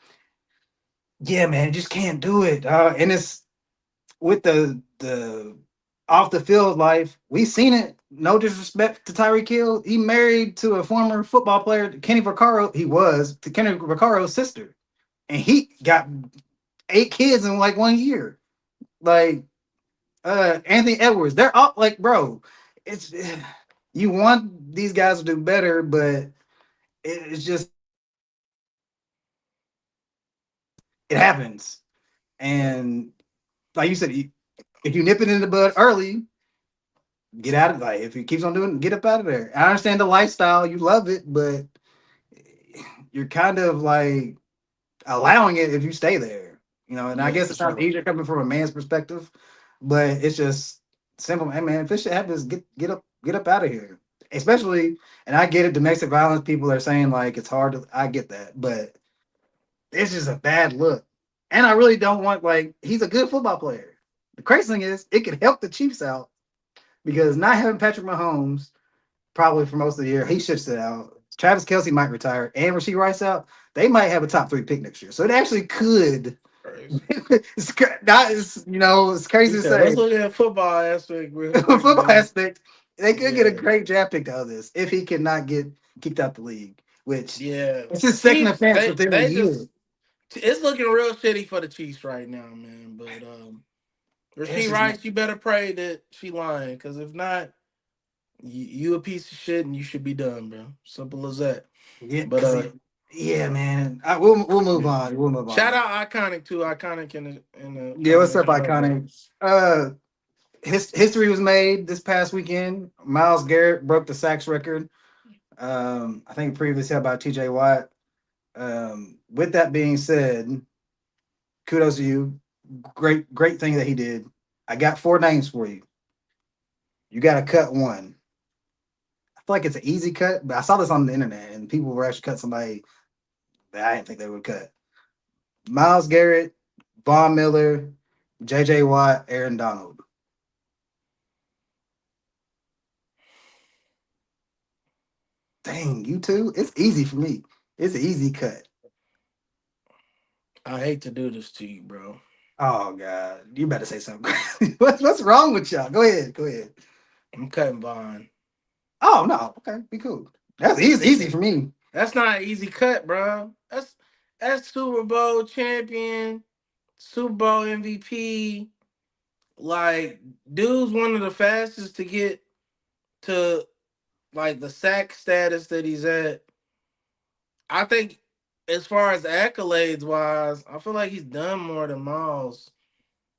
yeah, man, you just can't do it. And it's with the off the field life, we seen it. no disrespect to Tyreek Hill, he married to a former football player, Kenny Vaccaro. He was to Kenny Vaccaro's sister, and he got 8 kids in like 1 year. Like Anthony Edwards, they're all like, bro. It's you want these guys to do better, but it's just it happens. And like you said, if you nip it in the bud early, get out of like if he keeps on doing, it, get up out of there. I understand the lifestyle, you love it, but you're kind of like allowing it if you stay there. And I Yeah, guess for it sounds sure. easier coming from a man's perspective, but it's just simple. Hey man, if this shit happens, get up out of here. Especially, and I get it, domestic violence. People are saying like it's hard to. I get that, but it's just a bad look. And I really don't want like he's a good football player. The crazy thing is, it could help the Chiefs out because not having Patrick Mahomes probably for most of the year, he should sit out. Travis Kelsey might retire, and Rasheed Rice out. They might have a top 3 pick next year, so it actually could. Crazy. Not it's He crazy to said, let's say. look at football aspect real quick, Football man. aspect, they could get a Yeah. great draft pick out of this if he cannot get kicked out the league, which Yeah. it's his second Chiefs, offense they within a they year. just it's looking real shitty for the Chiefs right now, man. But It's Rasheed just not, Rice, you better pray that she lying, because if not, you a piece of shit and you should be done, bro. Simple as that. yeah, But because yeah, man. We'll move yeah. on. We'll move Shout on. out Iconic too. Iconic in the Yeah, what's comments. up, Shout out, bro. iconic? Uh, history was made this past weekend. Miles Garrett broke the sacks record. I think previously held by T.J. Watt. With that being said, kudos to you. Great thing that he did. I got 4 names for you. You got to cut one. I feel like it's an easy cut, but I saw this on the internet and people were actually cut somebody that I didn't think they would cut. Miles Garrett, Von Miller, J.J. Watt, Aaron Donald. Dang, you two? It's easy for me. It's an easy cut. I hate to do this to you, bro. Oh God, you better say something. What's wrong with y'all? Go ahead. Go ahead. I'm cutting Vaughn. Oh no. Okay, be cool. That's easy for me. That's not an easy cut, bro. That's Super Bowl champion, Super Bowl MVP. Like, dude's one of the fastest to get to like the sack status that he's at. I think as far as accolades wise, I feel like he's done more than Miles.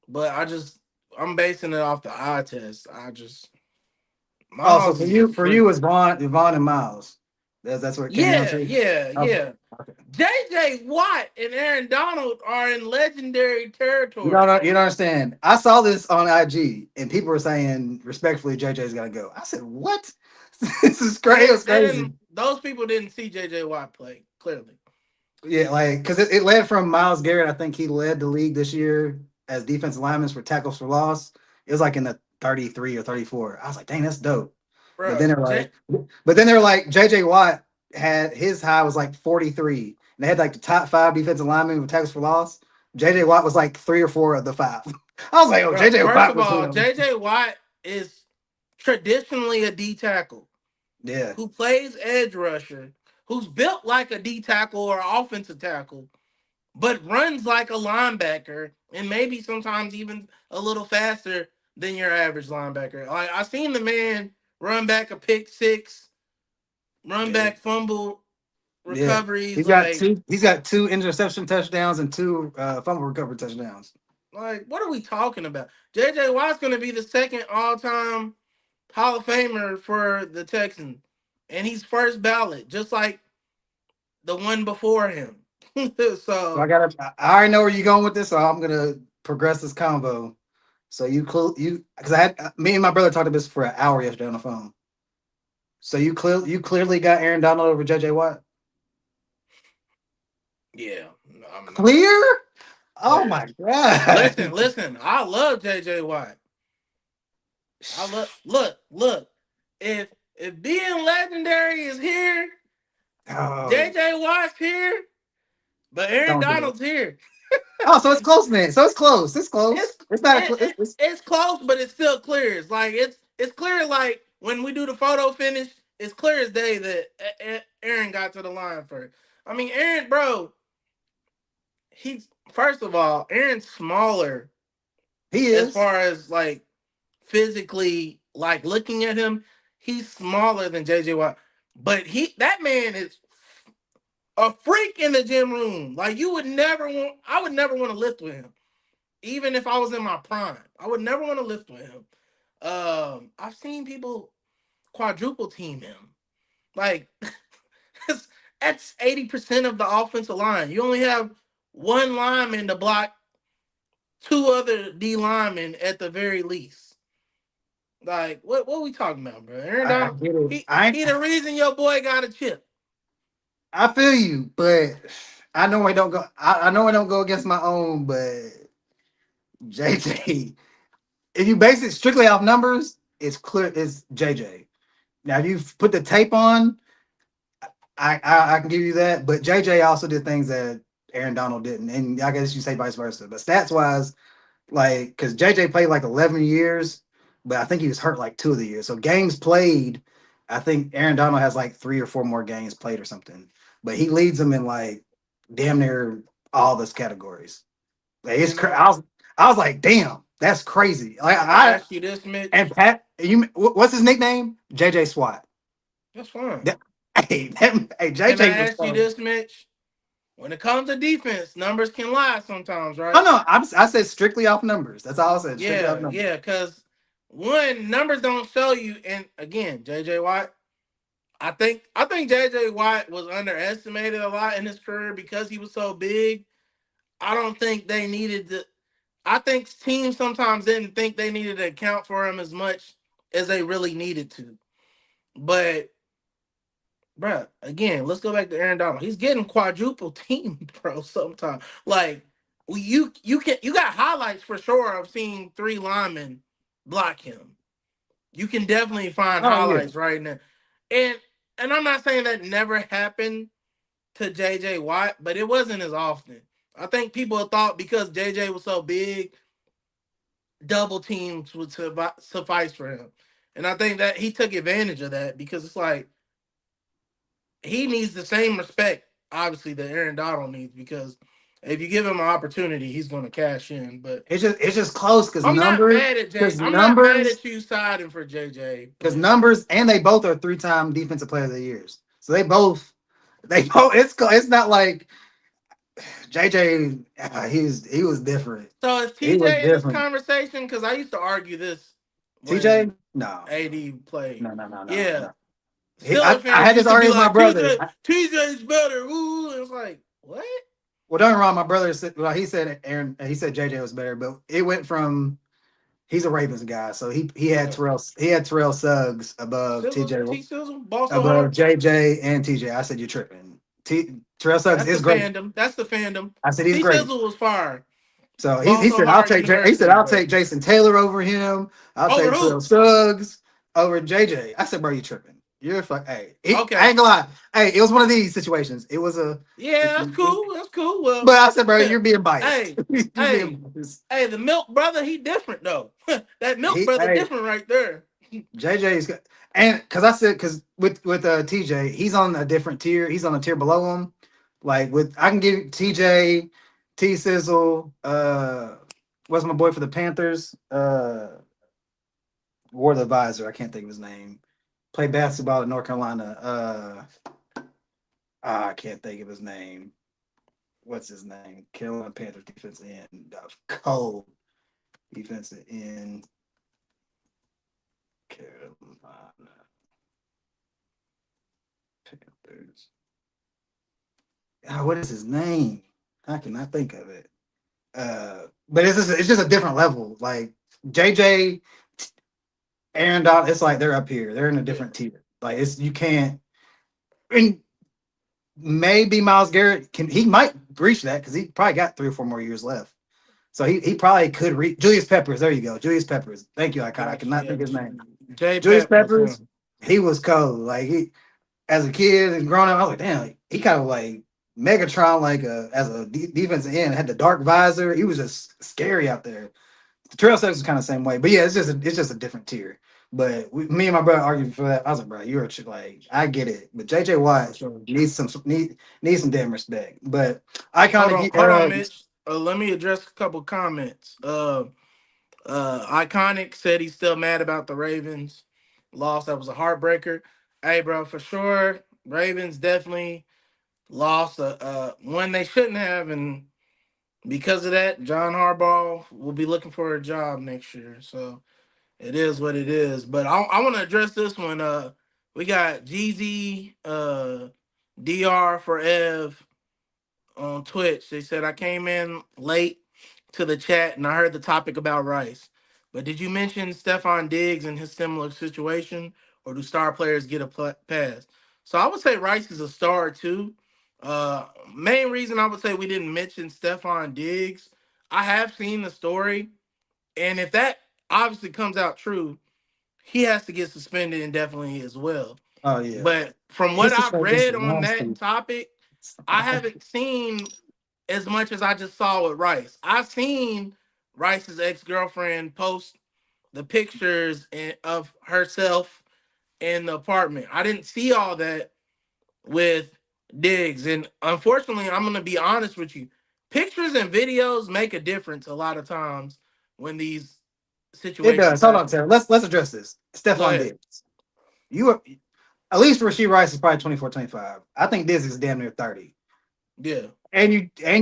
But I'm basing it off the eye test. Oh, so Miles for is a you freak. is Vaughn and Miles. That's what it came down Yeah, to. yeah, Okay. yeah. Okay. JJ Watt and Aaron Donald are in legendary You territory. don't understand. I saw this on IG and people were saying respectfully, JJ's got to go. I said, what? This is crazy. It's They crazy. didn't. Those people didn't see JJ Watt play clearly. Yeah, like because it led from Miles Garrett. I think he led the league this year as defensive lineman for tackles for loss. It was like in the 33 or 34. I was like, dang, that's dope. But then Bro, they're like, JJ Watt had his high was like 43. And they had like the top 5 defensive linemen with tackles for loss. JJ Watt was like 3 or 4 of the 5. I was like, oh, bro. JJ First Watt of was all, him. JJ Watt is traditionally a D tackle Yeah. who plays edge rusher, who's built like a D tackle or offensive tackle, but runs like a linebacker and maybe sometimes even a little faster than your average linebacker. Like, I seen the man run back a pick six, run Yeah. back fumble Yeah. recoveries. He's got two interception touchdowns and 2 fumble recovery touchdowns. Like, what are we talking about? JJ Watt's going to be the second all time Hall of Famer for the Texans, and he's first ballot, just like the one before him. So I So, got to I already know where you're going with this, so I'm gonna progress this combo. So you because I had me and my brother talked about this for an hour yesterday on the phone. So you clearly got Aaron Donald over JJ Watt. yeah, no, Clear? Oh clear. my god. Listen. I love JJ Watt. I love look. If being legendary is here, Oh, JJ Watt's here, but Aaron don't do it. Donald's here. Oh, so it's close then. So it's close. It's It's close. It's not a it, cl- it, it's close, but it still clear. It's like it's clear. Like when we do the photo finish, it's clear as day that Aaron got to the line first. I mean, Aaron, bro, he's first of all, Aaron's smaller He as is. far as like physically, like looking at him, he's smaller than JJ Watt. But that man is a freak in the gym room. Like you would never want I would never want to lift with him. Even if I was in my prime. I would never want to lift with him. I've seen people quadruple team him. Like that's 80% of the offensive line. You only have one lineman to block two other D linemen at the very least. Like, what are we talking about, bro? Aaron I Donald, get it. he the reason your boy got a chip. I feel you, but I know I don't go. I know I don't go against my own, but JJ, if you base it strictly off numbers, it's clear it's JJ. Now if you put the tape on, I can give you that, but JJ also did things that Aaron Donald didn't, and I guess you say vice versa. But stats wise, like because JJ played like 11 years, but I think he was hurt like 2 of the years. So games played, I think Aaron Donald has like 3 or 4 more games played or something. But he leads them in like damn near all those categories. Like, You know, I was like, damn, that's crazy. Like can I I ask you this, and Mitch? Pat, what's his nickname? JJ Swat. That's fine. That, hey, Can I JJ was ask you fun. this, Mitch? When it comes to defense, numbers can lie sometimes, Oh right? no, I said strictly off numbers. That's all I said. Strictly off Yeah, numbers. yeah, because one, numbers don't show you, and again, JJ Watt, I think JJ Watt was underestimated a lot in his career because he was so big. I don't think they needed to I think teams sometimes didn't think they needed to account for him as much as they really needed to. But bruh, again, let's go back to Aaron Donald. He's getting quadruple teamed, bro. Sometimes, like you got highlights for sure of seeing three linemen block him. You can definitely find Oh yeah. highlights right now, and I'm not saying that never happened to JJ Watt, but it wasn't as often. I think people thought because JJ was so big, double teams would suffice for him, and I think that he took advantage of that because it's like he needs the same respect, obviously, that Aaron Donald needs because if you give him an opportunity, he's going to cash in. But It's just close because I'm not numbers mad at Jay. because I'm not mad numbers at you siding for JJ, because but numbers and they both are 3-time defensive player of the years. So they both it's not like JJ he was different. so is He was TJ in this different. conversation? Because I used to argue this TJ? when No. AD played. No, no, no, no, Yeah, no. Steelers I fans had this used to be argument with my like brother. TJ's better. Ooh, and it's like what? Well, don't get me wrong, my brother said well, he said JJ was better, but it went from he's a Ravens guy, so Yeah, He had Terrell Suggs Sizzle, T Sizzle, ball so above hard. JJ and TJ. I said you're tripping. Terrell Suggs That's the is great. fandom. That's the fandom. I said he's T great. Sizzle was fire. So Ball he so said I'll hard. take he said University, I'll but take Jason Taylor over him. I'll over take Terrell who? Suggs over JJ. I said, bro, you tripping. You're fuck. Hey, I Okay. ain't gonna lie. Hey, it was one of these situations. It was a. Yeah, that's cool. That's cool. Well, But I said, bro, you're being biased. hey, You're being hey, biased. hey, the Milk Brother, he different though. That Milk Brother Hey, different right there. JJ is good. And because with TJ, he's on a different tier. He's on a tier below him. Like with I can give TJ, T Sizzle, what's my boy for the Panthers? War the advisor. I can't think of his name. Played basketball at North Carolina. I can't think of his name. What's his name? Carolina Panthers defensive end. Cole defensive end. Carolina Panthers. What is his name? I cannot think of it. But it's just a different level. Like JJ, Aaron Donald, it's like they're up here. They're in a Yeah. different tier. Like it's you can't. And maybe Miles Garrett he might reach that because he probably got 3 or 4 more years left. So he probably could reach Julius Peppers. There you go, Julius Peppers. Thank you, Icon. I Got you. cannot Yeah. think of his name. J Julius Pep was Peppers. him. He was cold. Like he as a kid and growing up, I was like, damn, like, he kind of like Megatron, like as a defensive end, had the dark visor. He was just scary out there. The Trail Six is kind of the same way, but yeah, it's just a different tier. But me and my brother argued for that. I was like, bro, you're a like, I get it, but JJ Watt So, needs some damn respect. But hold on, Mitch. Let me address a couple comments. Iconic said he's still mad about the Ravens loss. That was a heartbreaker. Hey, bro, for sure, Ravens definitely lost one they shouldn't have, and because of that, Jon Harbaugh will be looking for a job next year. So it is what it is. But I want to address this one. We got GZ, DR for Ev on Twitch. They said I came in late to the chat and I heard the topic about Rice. But did you mention Stephon Diggs and his similar situation, or do star players get a pass? So I would say Rice is a star too. Main reason I would say we didn't mention Stephon Diggs, I have seen the story, and if that obviously comes out true, he has to get suspended indefinitely as well. Oh yeah, But from what his I've situation is read on that nasty. topic, I haven't seen as much as I just saw with Rice. I've seen Rice's ex girlfriend post the pictures of herself in the apartment. I didn't see all that with Diggs. And unfortunately, I'm going to be honest with you. Pictures and videos make a difference a lot of times when these It situations does. Hold on, happen. Sarah. Let's address this. Go Stephon ahead. Diggs. You are at least Rasheed Rice is probably 24, 25. I think Diggs is damn near 30. Yeah, And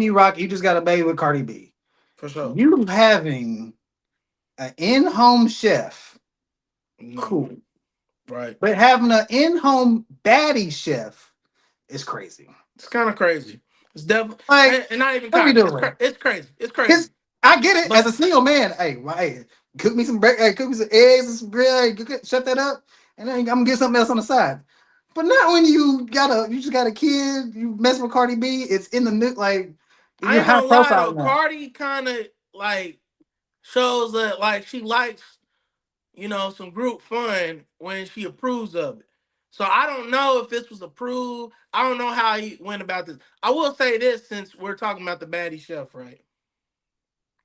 you rock. You just got a baby with Cardi B. for sure. You having an in-home chef, No, cool. right. But having an in-home baddie chef is crazy. It's kind of crazy. It's definitely, Like, and not even what are we cocky. doing? It's crazy. It's His, crazy. I get it. As But a single man, hey, cook me some hey, cook me some eggs and some bread. Hey, shut that up, and then I'm gonna get something else on the side. But not when you just got a kid. You mess with Cardi B. It's in the like I you're ain't high gonna lie profile though, now. Cardi kind of like shows that like she likes, some group fun when she approves of it. So I don't know if this was approved. I don't know how he went about this. I will say this since we're talking about the baddie chef, right?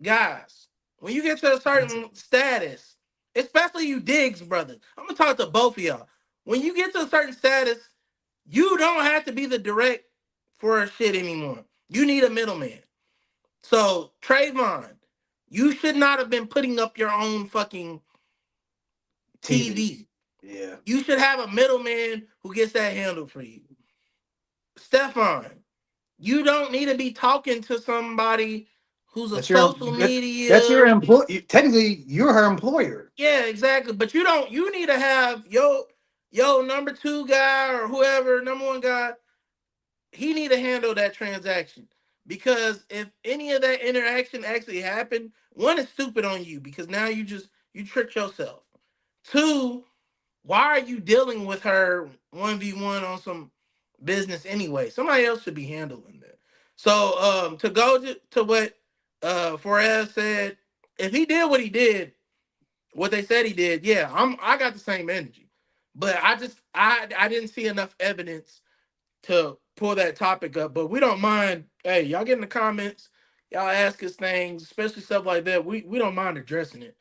Guys, when you get to a certain status, especially you Diggs brothers, I'm gonna talk to both of y'all. When you get to a certain status, you don't have to be the direct for a shit anymore. You need a middleman. So Trayvon, you should not have been putting up your own fucking TV. TV. Yeah, You should have a middleman who gets that handled for you. Stefan, you don't need to be talking to somebody who's a that's your social that's your media. employee. Technically, you're her employer. Yeah, exactly. But you don't. You need to have yo number two guy or whoever number one guy. He need to handle that transaction because if any of that interaction actually happened, one is stupid on you because now you tricked yourself. Two, why are you dealing with her 1v1 on some business anyway? Somebody else should be handling that. So to go to what Forez said, if he did what he did, what they said he did, yeah, I got the same energy. But I didn't see enough evidence to pull that topic up. But we don't mind. Hey, y'all get in the comments, y'all ask us things, especially stuff like that. We don't mind addressing it.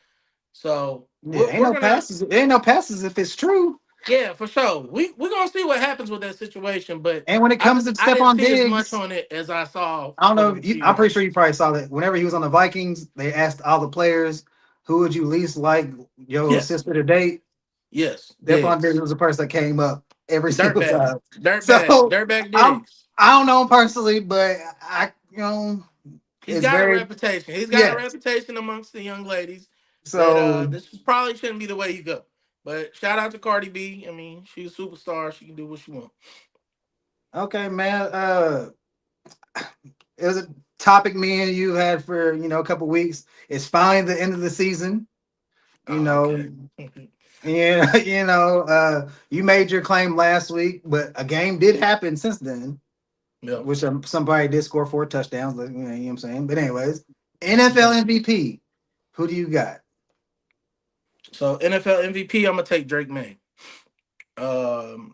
So Yeah, we're gonna Ain't no passes if it's true. yeah, for sure. We're gonna see what happens with that situation, but And when it comes to I didn't Stephon see as much Diggs, on it as I saw I don't for the know. I'm Rasheed pretty sure you Rice. probably saw that. Whenever he was on the Vikings, they asked all the players, "Who would you least like your Yes, sister to date?" yes, Stephon Diggs Diggs, was the person that came up every single dirtbag, time. dirtbag, So dirtbag I'm Diggs. I don't know him personally, but He's it's got a very reputation. He's got a yes. reputation amongst the young ladies that So this probably shouldn't be the way you go. But shout out to Cardi B. I mean, she's a superstar. She can do what she wants. okay, man. It was a topic me and you had for a couple weeks. It's finally the end of the season. You Oh, know, okay. yeah, you made your claim last week, but a game did happen since then, Yep. which somebody did score 4 touchdowns. Like, you know what I'm saying? But anyways, NFL Okay. MVP. Who do you got? So NFL MVP, I'm gonna take Drake May.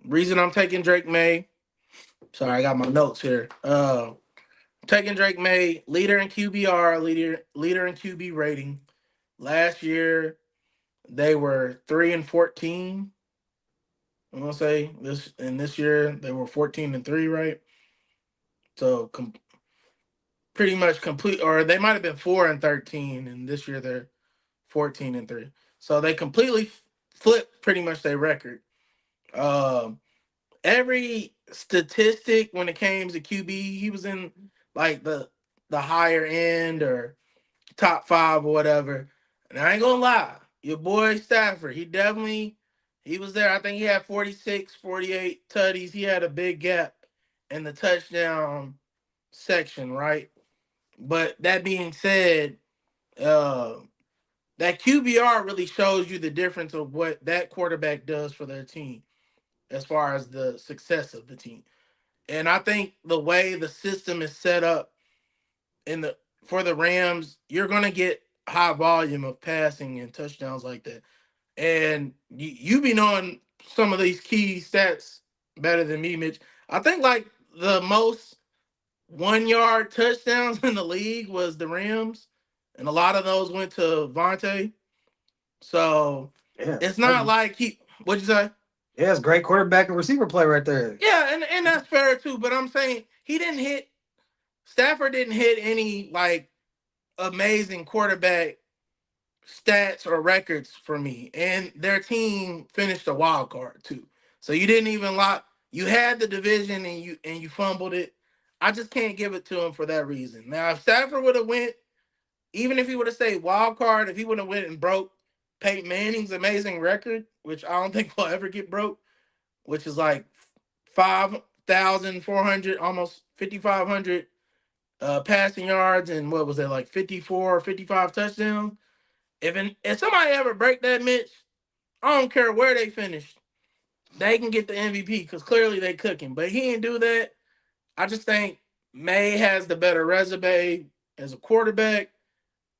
Reason I'm taking Drake May. Sorry, I got my notes here. Taking Drake May, leader in QBR, leader in QB rating. Last year, they were 3-14. I'm gonna say this year they were 14-3, right? So pretty much complete, or they might have been 4-13, and this year they're 14-3. So they completely flipped pretty much their record. Um, every statistic when it came to QB, he was in like the higher end or top five or whatever. And I ain't gonna lie, your boy Stafford, he was there. I think he had 46, 48 tutties. He had a big gap in the touchdown section, right? But that being said, uh, that QBR really shows you the difference of what that quarterback does for their team as far as the success of the team. And I think the way the system is set up in the for the Rams, you're gonna get high volume of passing and touchdowns like that. And you be knowing some of these key stats better than me, Mitch. I think like the most 1 yard touchdowns in the league was the Rams, and a lot of those went to Vontae. So Yeah, it's not like he. What'd you say? yeah, it's great quarterback and receiver play right there. Yeah, and that's fair too. But I'm saying he didn't hit. Stafford didn't hit any like amazing quarterback stats or records for me. And their team finished a wild card too. So you didn't even lock. You had the division and you fumbled it. I just can't give it to him for that reason. Now, if Stafford would have went, even if he would have stayed wild card, if he would have went and broke Peyton Manning's amazing record, which I don't think will ever get broke, which is like 5,400, almost 5,500 passing yards, and what was it, like 54 or 55 touchdowns. If somebody ever break that, Mitch, I don't care where they finish, they can get the MVP because clearly they cooking. But he didn't do that. I just think May has the better resume as a quarterback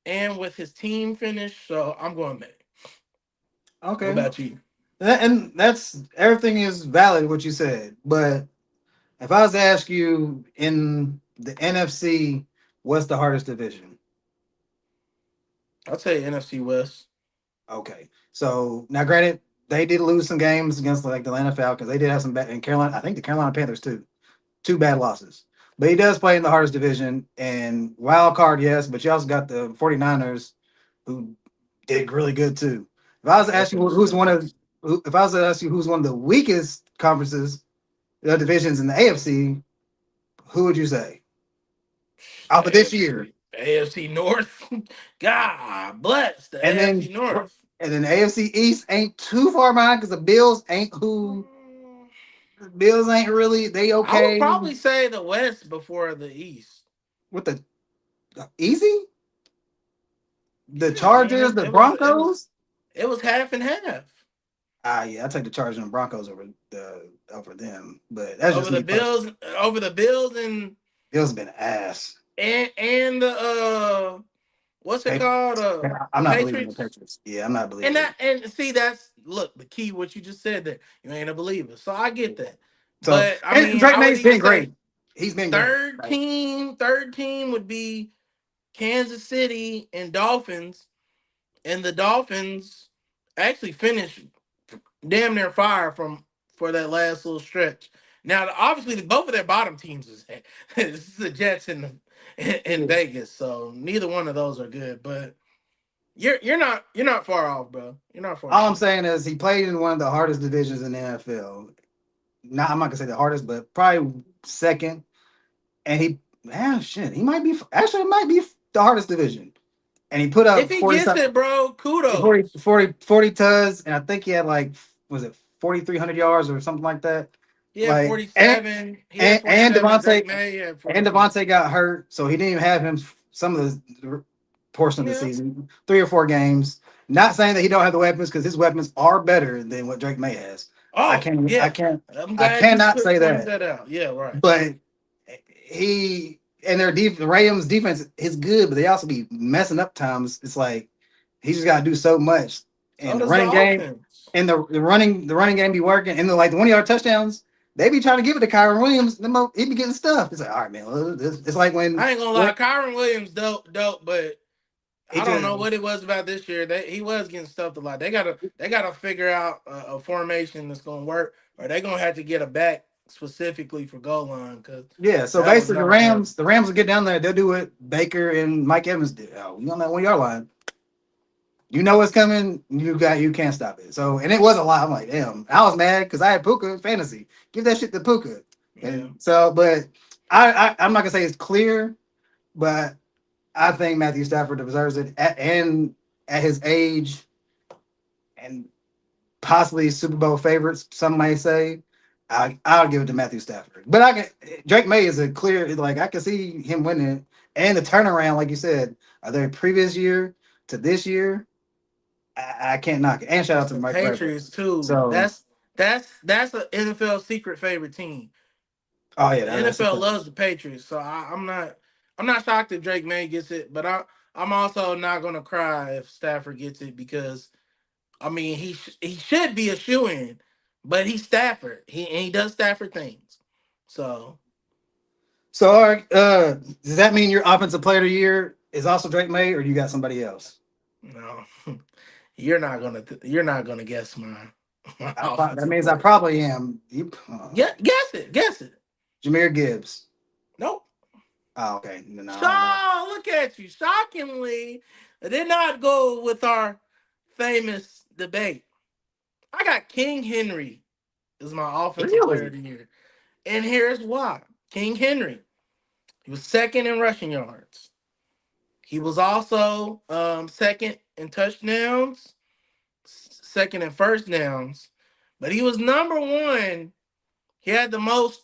and with his team finish. So I'm going May. What Okay, about you? and that's everything is valid what you said. But if I was to ask you in the NFC, what's the hardest division? I'll tell you NFC West. Okay, so now granted, they did lose some games against like the Atlanta Falcons. They did have some bad in Carolina. I think the Carolina Panthers too. Two bad losses. But he does play in the hardest division and wild card, yes, but you also got the 49ers who did really good too. If I was to They ask you finished who's one second. of if I was to ask you who's one of the weakest conferences, divisions in the AFC, who would you say? Out of this year. AFC North. God bless the And AFC then North. the AFC East ain't too far behind because the Bills ain't who the Bills ain't really they I would okay probably say the West before the East. with the easy? The Yeah, I mean Chargers, the it was it was Broncos. it was half and half. Yeah, I take the Chargers and Broncos over them, but that's just over the me personally. Bills, over the Bills, Bills been ass. and the what's it Patriots. called? I'm The not believing in the Patriots. Patriots. Yeah, I'm not And believing it. that and see that's look the key what you just said there. You ain't a believer, so I get Yeah. that. So But I and mean, Drake I would May's even been say great. He's been great. third Right. team, third team would be Kansas City and Dolphins, and the Dolphins actually finished damn near fire from for that last little stretch. Now, obviously, both of their bottom teams is this is the Jets in Yeah. Vegas, so neither one of those are good. But you're not far off, bro. You're not far All I'm off. saying is he played in one of the hardest divisions in the NFL. Not I'm not gonna say the hardest, but probably second. And shit, he might be actually it might be the hardest division. And he put If up he 40 gets something it, bro, 40, kudos. 40, 40 tuds, and I think he had like was it 4,300 yards or something like that. He had Like 47. He had and 47. Drake Devontae May had and 43. Devontae got hurt, so he didn't even have him some of the portion of the Yeah. season, 3 or 4 games. Not saying that he don't have the weapons because his weapons are better than what Drake May has. I Oh can't I yeah. can't I'm I glad you cannot say pointed that. that out. Yeah. Right. But he and the Rams defense is good, but they also be messing up times. It's like he just got to do so much in So the does the running game, offense. and the running game be working, and like the 1 yard touchdowns. They be trying to give it to Kyron Williams. He be getting stuff. It's like, all right, man. It's like when I ain't gonna lie, Kyron Williams dope, but He I don't know just what it was about this year. He was getting stuffed a lot. They gotta figure out a formation that's gonna work, or they gonna have to get a back specifically for goal line because yeah. So that was basically, not working. The Rams will get down there. They'll do what Baker and Mike Evans did. Oh, you on that 1 yard line. You know what's coming. You can't stop it. So and it was a lot. I'm like, damn. I was mad because I had Puka fantasy. Give that shit to Puka. Yeah, And so, but I'm not gonna say it's clear, but I think Matthew Stafford deserves it, and at his age, and possibly Super Bowl favorites. Some may say. I'll give it to Matthew Stafford, but I can. Drake May is a clear like I can see him winning it, and the turnaround, like you said, are there previous year to this year. I can't knock it. And shout it's out to the Mike Vrabel. Patriots too. So, That's an NFL secret favorite team. oh yeah, The that's a NFL fact. loves the Patriots, so I'm not shocked if Drake May gets it, but I'm also not gonna cry if Stafford gets it because I mean he should be a shoe in, but he's Stafford. He does Stafford things, so So, all right, does that mean your offensive player of the year is also Drake May, or you got somebody else? no, you're not gonna guess my That offensive means I player. probably am. Guess it. Jameer Gibbs. Nope. Oh, okay. No, I don't know. Shaw, look at you. Shockingly, I did not go with our famous debate. I got King Henry as my offensive player of Really? the year. And here's why. King Henry, he was second in rushing yards. He was also second in touchdowns, second in first downs, but he was number one. He had the most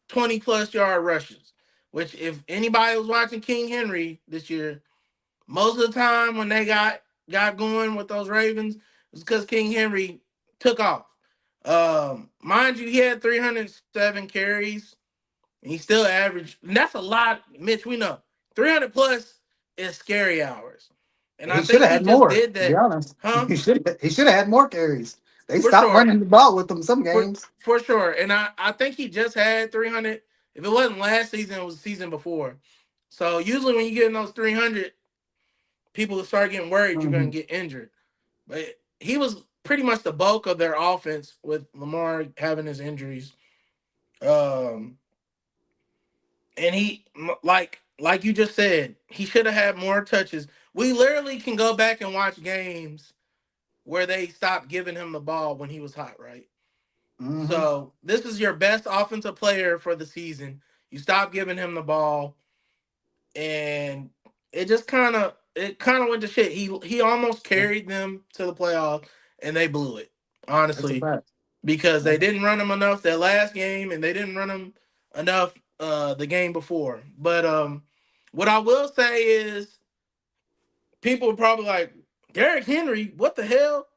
20 plus yard rushes, which, if anybody was watching King Henry this year, most of the time when they got going with those Ravens, it's because King Henry took off. Mind you, he had 307 carries, and he still averaged. And that's a lot, Mitch. We know 300 plus is scary hours, and I He should think have he had just more. did To be that, honest, huh? he should have had more carries. They For stopped sure, running the ball with them some for games. for sure. And I think he just had 300. If it wasn't last season, it was the season before. So usually when you get in those 300, people start getting worried you're going Mhm. to get injured. But he was pretty much the bulk of their offense with Lamar having his injuries. Um, and like you just said, he should have had more touches. We literally can go back and watch games where they stopped giving him the ball when he was hot, right? Mhm. So this is your best offensive player for the season. You stop giving him the ball, and it kind of went to shit. He almost carried them to the playoffs, and they blew it. That's a Honestly, fact. because they didn't run him enough that last game, and they didn't run him enough the game before. But what I will say is, people are probably like, Derrick Henry, what the hell?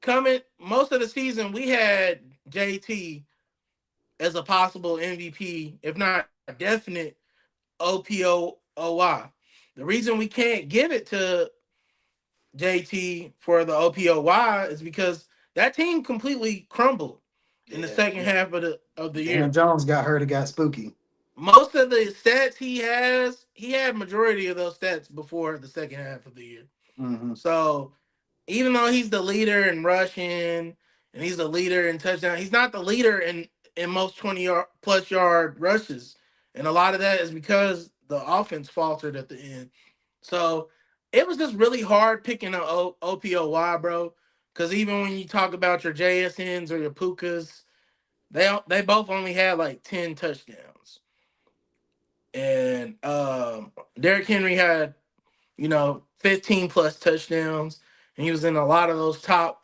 Coming most of the season, we had JT as a possible MVP, if not definite OPOY. The reason we can't give it to JT for the OPOY is because that team completely crumbled in the Yeah. second half of the Daniel year. Jones got hurt. It got spooky. Most of the stats he had majority of those stats before the second half of the year. Hmm. So even though he's the leader in rushing and he's the leader in touchdown, he's not the leader in most 20 plus yard rushes. And a lot of that is because the offense faltered at the end. So it was just really hard picking an OPOY, bro. Because even when you talk about your JSNs or your Pukas, they both only had like 10 touchdowns. And Derrick Henry had 15 plus touchdowns, and he was in a lot of those top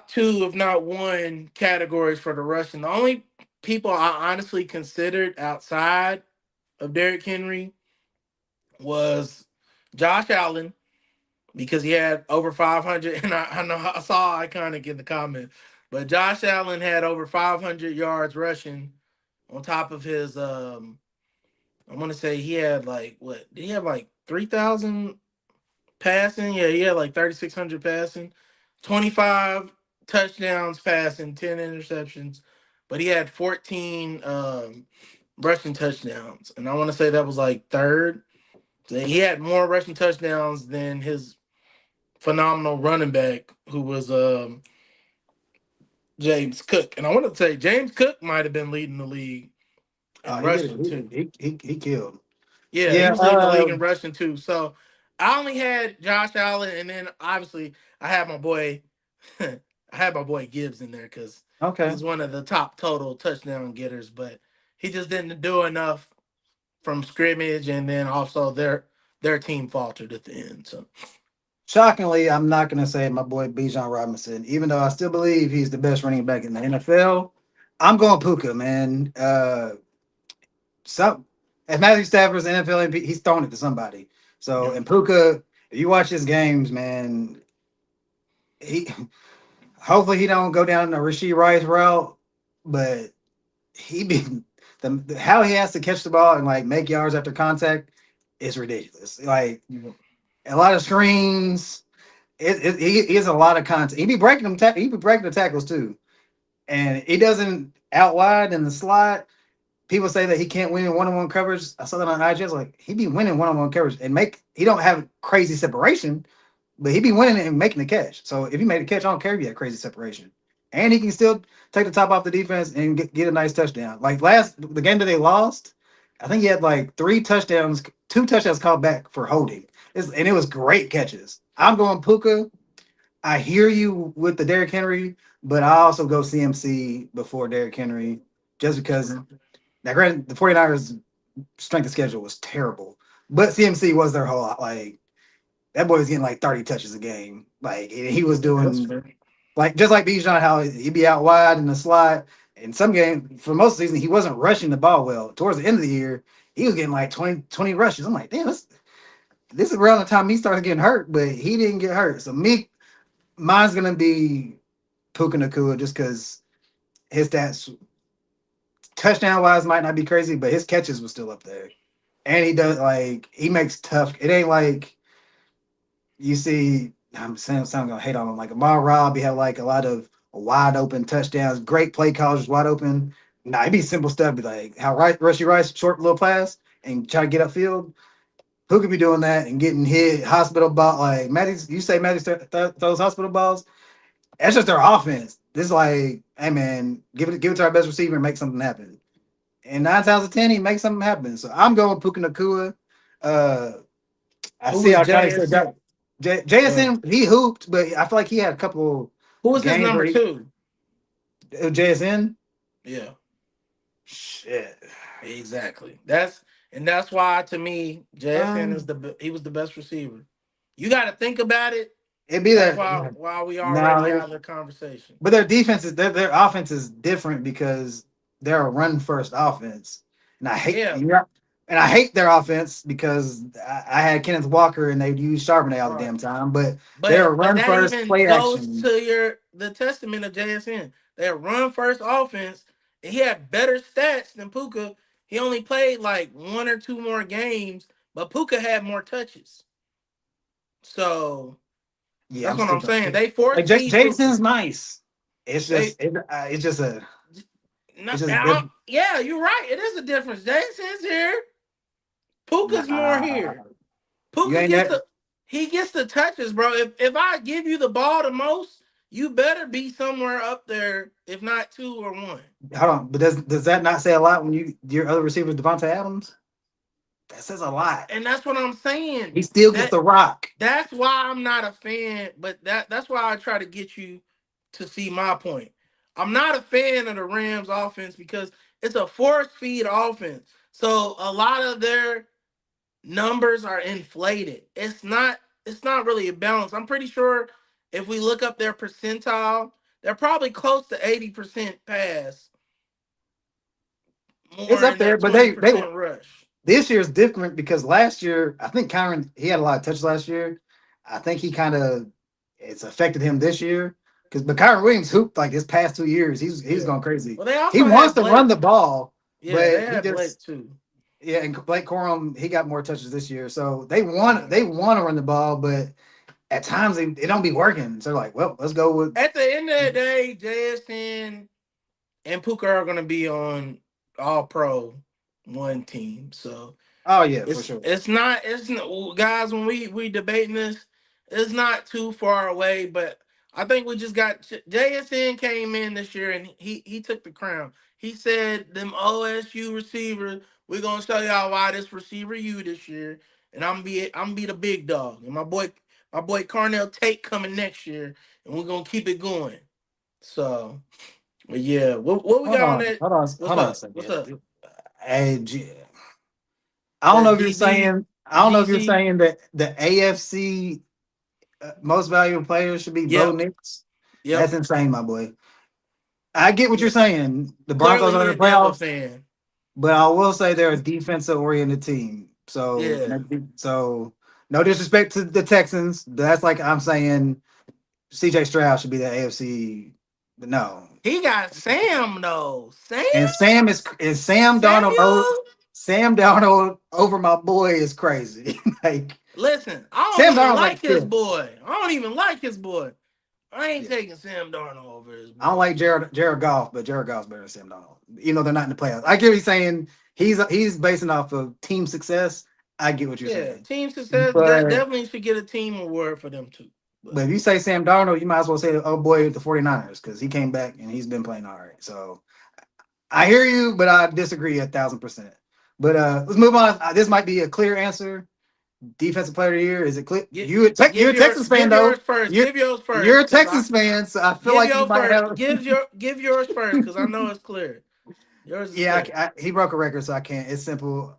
two, if not one, categories for the rushing. The only people I honestly considered outside of Derrick Henry was Josh Allen because he had over 500, and I know I saw Iconic in the comment, but Josh Allen had over 500 yards rushing on top of his. I want to say he had like what? Did he have like 3,000 passing? Yeah, he had like 3,600 passing, 25 touchdowns passing, 10 interceptions, but he had 14 rushing touchdowns, and I want to say that was like third. He had more rushing touchdowns than his phenomenal running back, who was James Cook. And I want to say James Cook might have been leading the league in He did rushing it. too. He killed. Yeah, he Yeah. was leading the league in rushing too. So I only had Josh Allen, and then obviously I had my boy, I had my boy Gibbs in there because Okay. he's one of the top total touchdown getters, but he just didn't do enough from scrimmage, and then also their team faltered at the end. So Shockingly, I'm not going to say my boy Bijan Robinson, even though I still believe he's the best running back in the NFL. I'm going Puka, man. Some If Matthew Stafford's NFL MVP, he's throwing it to somebody. So, yeah, and Puka, if you watch his games, man, he hopefully he don't go down the Rasheed Rice route, but he be how he has to catch the ball and like make yards after contact is ridiculous. Like yeah. a lot of screens. He has a lot of content. He be breaking them. He be breaking the tackles too, and he doesn't out wide in the slot. People say that he can't win in one-on-one coverage. I saw that on IG. I was like, he be winning one-on-one coverage and make. He don't have crazy separation, but he be winning it and making the catch. So if he made a catch, I don't care if he had crazy separation, and he can still take the top off the defense and get a nice touchdown. Like the game that they lost, I think he had like 3 touchdowns, 2 touchdowns called back for holding. And it was great catches. I'm going Puka. I hear you with the Derrick Henry, but I also go CMC before Derrick Henry just because now granted the 49ers strength of schedule was terrible. But CMC was their whole like that boy was getting like 30 touches a game. Like he was That's doing fair. like just like Bijan, how he'd be out wide in the slot. In some game, for most of the season, he wasn't rushing the ball well. Towards the end of the year, he was getting like 20 rushes. I'm like, damn, this is around the time he started getting hurt, but he didn't get hurt. So mine's gonna be Puka Nakua just because his stats touchdown wise might not be crazy, but his catches was still up there. And he does like he makes tough. It ain't like you see. I'm saying I'm gonna hate on him. Like Amar Robb, he had like a lot of wide open touchdowns, great play calls, wide open. Nah, it'd be simple stuff. Be like how Rushy Rice short little pass and try to get upfield. Who could be doing that and getting hit hospital ball like Matty? You say Matty throws hospital balls? That's just their offense. This is like, hey man, give it to our best receiver and make something happen. And 9 times out of 10, he makes something happen. So I'm going Puka Nakua. Uh, I Who see was how Johnny said JSN? that. Uh, JSN, he hooped, but I feel like he had a couple who was his games number where he two? JSN. Yeah, Shit. exactly. That's why to me JSN is Um, he was the best receiver. You got to think about it. it'd be That's that. why we already No, have the conversation. but their defense is their offense is different because they're a run first offense, and Yeah, I hate their offense because I had Kenneth Walker and they'd use Charbonnet all the right. damn time, but they're a But run that first even play goes action. to the testament of JSN. They run first offense, and he had better stats than Puka. He only played like one or two more games, but Puka had more touches. So Yeah, that's I'm what still I'm saying. They force like feed Puka. Jason's nice. It's They just it's just a no, it's just different. yeah, you're right. It is a difference. JSN's here. Puka's more Nah, here. you Puka ain't gets that. the touches, bro. If I give you the ball the most, you better be somewhere up there, if not two or one. Hold on, but does that not say a lot when your other receiver Devontae Adams? That says a lot. And that's what I'm saying. He still gets That the rock. that's why I'm not a fan, but that's why I try to get you to see my point. I'm not a fan of the Rams offense because it's a force feed offense. So a lot of their numbers are inflated. It's not really a balance. I'm pretty sure if we look up their percentile, they're probably close to 80% pass, It's more up in there, that but they 20% rush. this year's different because last year I think Kyron he had a lot of touches last year. I think he kind of it's affected him this year because but Kyron Williams hooped like his past 2 years. He's Yeah. gone crazy. Well, they He also wants had to run Blake. the ball, Yeah, they but he had Blake just too. yeah. And Blake Corum he got more touches this year, so Yeah. they want to run the ball, but at times it don't be working. So like, well, let's go with At the end of the day, JSN and Puka are going to be on All Pro. one team. So Oh yeah, for sure. guys, when we debating this, it's not too far away, but I think we just got JSN came in this year and he took the crown. He said them OSU receivers, we're gonna show y'all why this receiver you this year, and I'm be the big dog. And my boy Carnell Tate coming next year, and we're gonna keep it going. So but yeah, what we Hold got on on, that? hold on, What's hold on a up? What's up? second. Hey, I don't know That if you're DB saying. I don't know if you're GC. saying that the AFC most valuable players should be Bo Yep. Nix. That's Yep. insane, my boy. I get what you're Yeah. saying. The Broncos Clearly are he in a the Denver playoffs, fan. but I will say they're a defensive oriented team. So, Yeah. so no disrespect to the Texans. That's like I'm saying CJ Stroud should be the AFC. No, He got Sam though. Sam? and Sam Darnold. Oh, Samuel? Sam Darnold over my boy is crazy. Like Listen, I don't Sam even Darnold's like like his fifth. boy. I don't even like his boy. I ain't Yeah. taking Sam Darnold over his I don't boy. like Jared Goff, but Jared Goff's better than Sam Darnold. Even though they're not in the playoffs. I get what he's saying. He's basing off of team success. I get what you're Yeah, saying. team success But definitely should get a team award for them too. but But if you say Sam Darnold, you might as well say, oh boy, the 49ers, because he came back and he's been playing all right. So I hear you, but I disagree 1,000%. But let's move on. This might be a clear answer. Defensive player of the year. Is it clear? get You're a Texans fan give yours though. first. You're Give yours you're a first, cause I Texans fan, so I feel give like you yours might first. have. Give yours first, cause I know it's clear. Yours is Yeah, clear. he broke a record, so I can't. It's simple.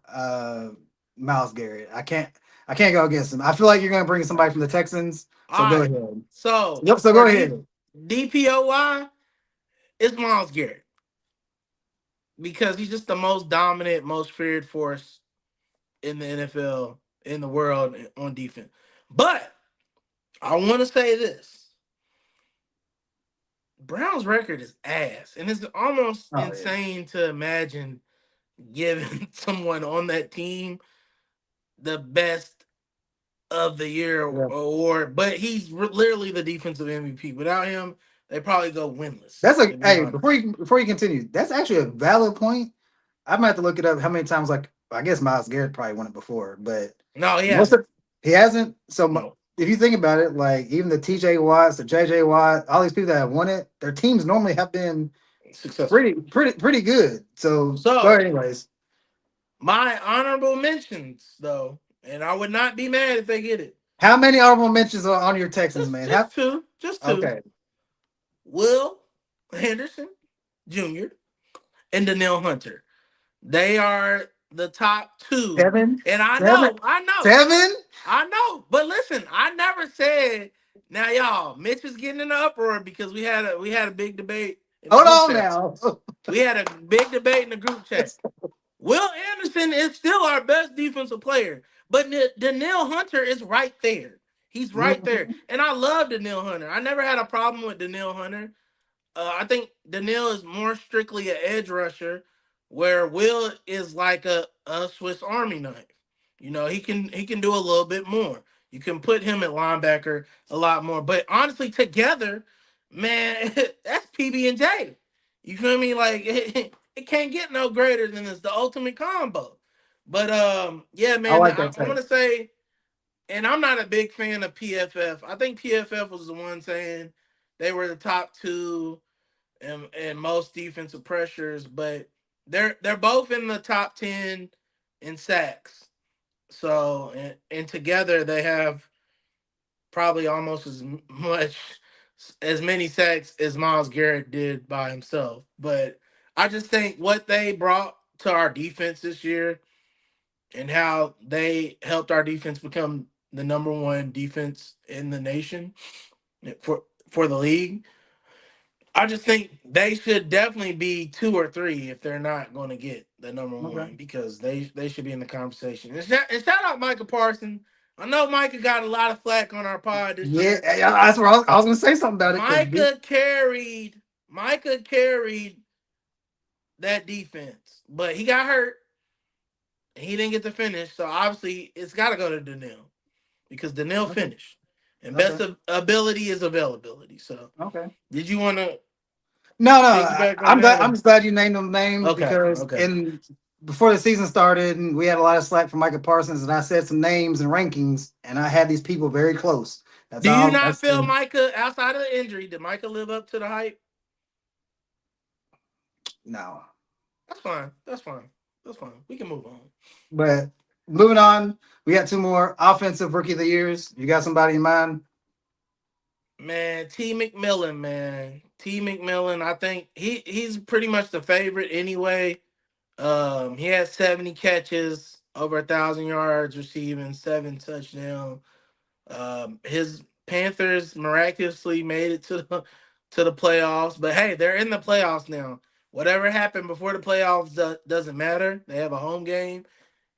Miles Garrett. I can't go against him. I feel like you're gonna bring somebody from the Texans, All so go right. ahead. So Yep. So go for ahead. DPOY, it's Miles Garrett because he's just the most dominant, most feared force in the NFL, in the world on defense. But I want to say this: Brown's record is ass, and it's almost Oh yeah. insane to imagine giving someone on that team the best of the year Yeah. award. But he's literally the defensive MVP. Without him, they probably go winless. That's a To be hey. honest. Before you continue, that's actually a valid point. I might have to look it up. How many times? Like I guess Miles Garrett probably won it before, but No, he most hasn't. of he hasn't. So No, if you think about it, like even the TJ Watts, the JJ Watt, all these people that have won it, their teams normally have been successful. pretty good. So but So anyways, my honorable mentions, though, and I would not be mad if they get it. how many honorable mentions are on your Texans, Just man? How just two, just two. okay. Will Henderson Jr. and Danielle Hunter. They are the top two. Seven, And I seven, know, I know, seven. I know. But listen, I never said now, y'all. Mitch is getting in the uproar because we had a big debate in the Hold group on chat. now. We had a big debate in the group chat. Will Anderson is still our best defensive player, but Danielle Hunter is right there. He's right there, and I love Danielle Hunter. I never had a problem with Danielle Hunter. I think Danielle is more strictly an edge rusher, where Will is like a Swiss Army knife. He can do a little bit more. You can put him at linebacker a lot more. But honestly, together, man, that's PB and J. You feel me? Like it can't get no greater than this. The ultimate combo. But yeah, I man, like I, that I'm take. gonna say, and I'm not a big fan of PFF. I think PFF was the one saying they were the top two and most defensive pressures, but they're both in the top 10 in sacks. So and together they have probably almost as many sacks as Miles Garrett did by himself. But I just think what they brought to our defense this year and how they helped our defense become the number one defense in the nation for the league. I just think they should definitely be two or three if they're not going to get the number Okay. one because they should be in the conversation. And shout out Micah Parsons. I know Micah got a lot of flack on our pod this Yeah, year. that's what I was gonna say something about it because Micah carried that defense, but he got hurt. And he didn't get to finish, so obviously it's got to go to Danielle because Danielle okay, finished, and okay, best of ability is availability. So, okay. did you want to No, piggyback on I'm glad. that? I'm Or? just glad you named them names Okay, because okay. before the season started, and we had a lot of slack from Micah Parsons, and I said some names and rankings, and I had these people very close. That's Do you all. not That's feel Micah outside of the injury? Did Micah live up to the hype? no. That's fine. That's fine. That's fine. We can move on. But moving on, we got two more offensive rookie of the years. You got somebody in mind? Man, T McMillan, man. T McMillan, I think he's pretty much the favorite anyway. He has 70 catches, over 1,000 yards receiving, 7 touchdowns. His Panthers miraculously made it to the playoffs, but hey, they're in the playoffs now. Whatever happened before the playoffs doesn't matter. They have a home game.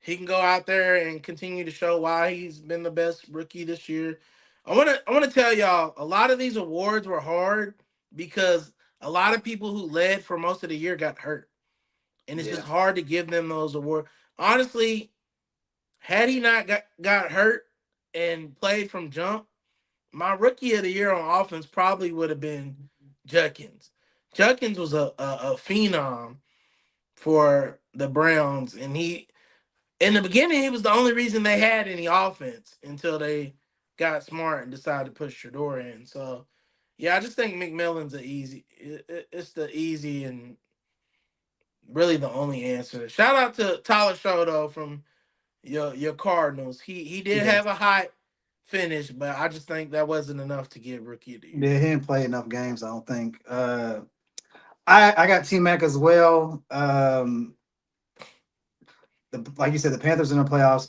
He can go out there and continue to show why he's been the best rookie this year. I wanna tell y'all, a lot of these awards were hard because a lot of people who led for most of the year got hurt, and it's just Yeah. hard to give them those awards. Honestly, had he not got hurt and played from jump, my rookie of the year on offense probably would have been Judkins. Judkins was a phenom for the Browns, and he in the beginning he was the only reason they had any offense until they got smart and decided to put Shador in. So yeah, I just think McMillan's it's the easy and really the only answer. Shout out to Tyler Shodo from your Cardinals. He did Yeah. have a hot finish, but I just think that wasn't enough to get rookie of the Yeah, year. he didn't play enough games, I don't think. I got T Mac as well. Like you said, the Panthers in the playoffs,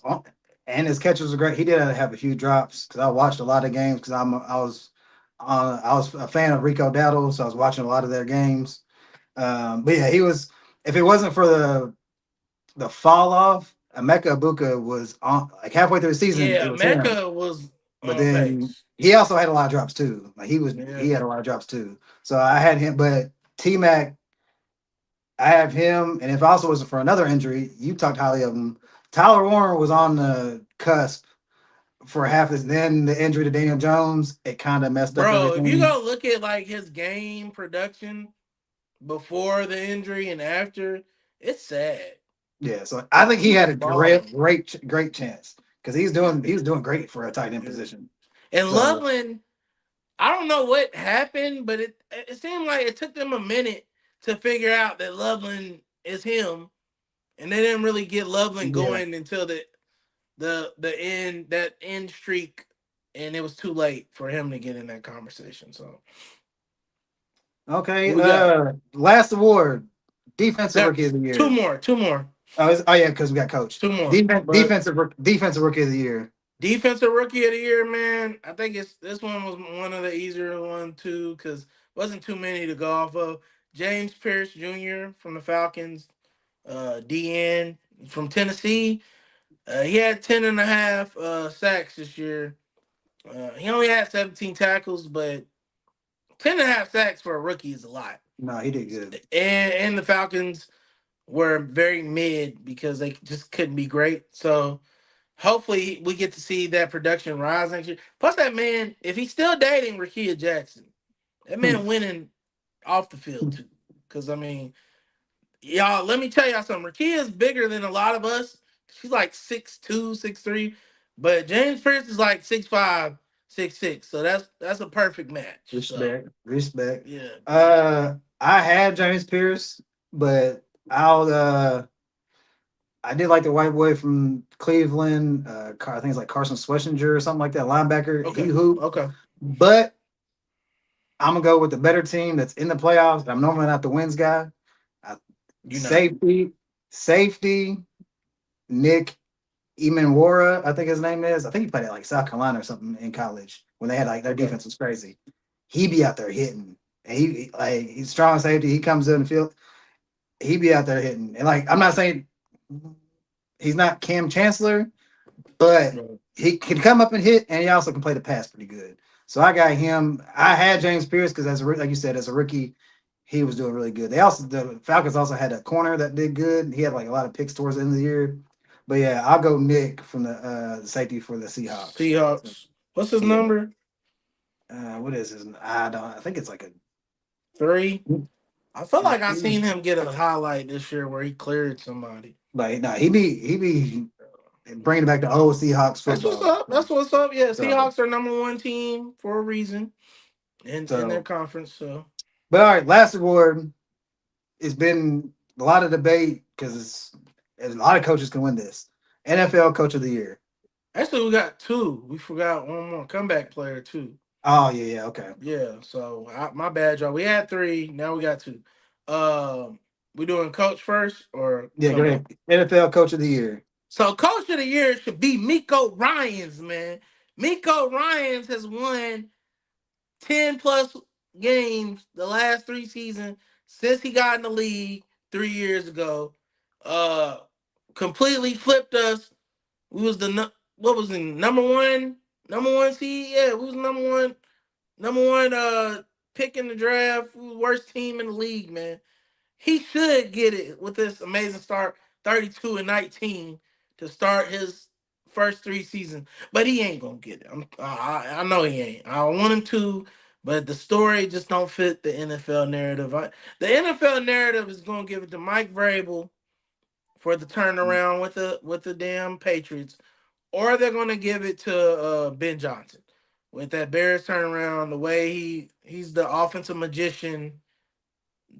and his catches were great. He did have a few drops because I watched a lot of games because I was a fan of Rico Dowdle, so I was watching a lot of their games. But yeah, he was. If it wasn't for the fall off, Emeka Ibuka was on like halfway through the season. It Yeah, was him, Mecca was but on then face. he also had a lot of drops too. Like Yeah, he had a lot of drops too. So I had him, but T Mac, I have him, and if also wasn't for another injury, you talked highly of him. Tyler Warren was on the cusp for half this. Then the injury to Daniel Jones, it kind of messed up bro. If you everything. go look at like his game production before the injury and after, it's sad. Yeah, so I think he He had was a great, balling. great chance because he was doing great for a tight end Yeah. position. And So Loveland, I don't know what happened, but it seemed like it took them a minute to figure out that Loveland is him, and they didn't really get Loveland yeah, going until the end that end streak, and it was too late for him to get in that conversation. So okay. what we got? Last award, defensive rookie of That's the two year. more, two more, Oh yeah, because we got coach. two more. But Defensive rookie of the year. defensive rookie of the year, man. I think it's this one was one of the easier one too, because wasn't too many to go off of. James Pierce Jr. from the Falcons, DN from Tennessee. He had 10 and a half sacks this year. He only had 17 tackles, but 10 and a half sacks for a rookie is a lot. No, he did good. And the Falcons were very mid because they just couldn't be great. So hopefully we get to see that production rise next year. Plus, that man, if he's still dating Rakia Jackson, that man winning off the field too. Because I mean, y'all, let me tell y'all something. Rakia is bigger than a lot of us. She's like 6'2", 6'3", but James Pierce is like 6'5", 6'6". So that's a perfect match. So Respect, respect. yeah, I had James Pierce, but I did like the white boy from Cleveland. I think it's like Carson Schlesinger or something like that. Linebacker, he okay, hooped. okay. But I'm gonna go with the better team that's in the playoffs. I'm normally not the wins guy. I, You not safety, safety, Nick Emanwara, I think his name is. I think he played at like South Carolina or something in college when they had like their okay. defense was crazy. He be out there hitting. And he's strong safety. He comes in the field. He be out there hitting. And like I'm not saying he's not Cam Chancellor, but Right. he can come up and hit, and he also can play the pass pretty good. So I got him. I had James Pierce because like you said, as a rookie, he was doing really good. The Falcons also had a corner that did good. He had like a lot of picks towards the end of the year. But yeah, I'll go Nick from the safety for the Seahawks. So, Seahawks. What's his yeah. number? What is his? I don't. I think it's like a. 3. I feel Is like it I three? seen him get a highlight this year where he cleared somebody. Like, nah, he be bringing back the old Seahawks That's what's football. up. That's what's up. Yeah, So, Seahawks are number one team for a reason in their so, conference. So but all right, last award. It's been a lot of debate because a lot of coaches can win this. NFL Coach of the Year. actually, we got two. We forgot one more comeback player too. Oh yeah, yeah, okay. Yeah. So my bad, y'all. We had three. Now we got two. Um, we doing coach first or Yeah, go comeback? ahead. NFL Coach of the Year. So coach of the year should be Miko Ryans, man. Miko Ryans has won 10 plus games the last three seasons since he got in the league 3 years ago. Uh Completely flipped us. We was what was the number one seed? Yeah, we was number one pick in the draft. We was worst team in the league, man. He should get it with this amazing start, 32-19 to start his first three seasons. But he ain't gonna get it. I know he ain't. I want him to, but the story just don't fit the NFL narrative. The NFL narrative is gonna give it to Mike Vrabel for the turnaround with the damn Patriots, or they're gonna give it to Ben Johnson with that Bears turnaround. The way he's the offensive magician.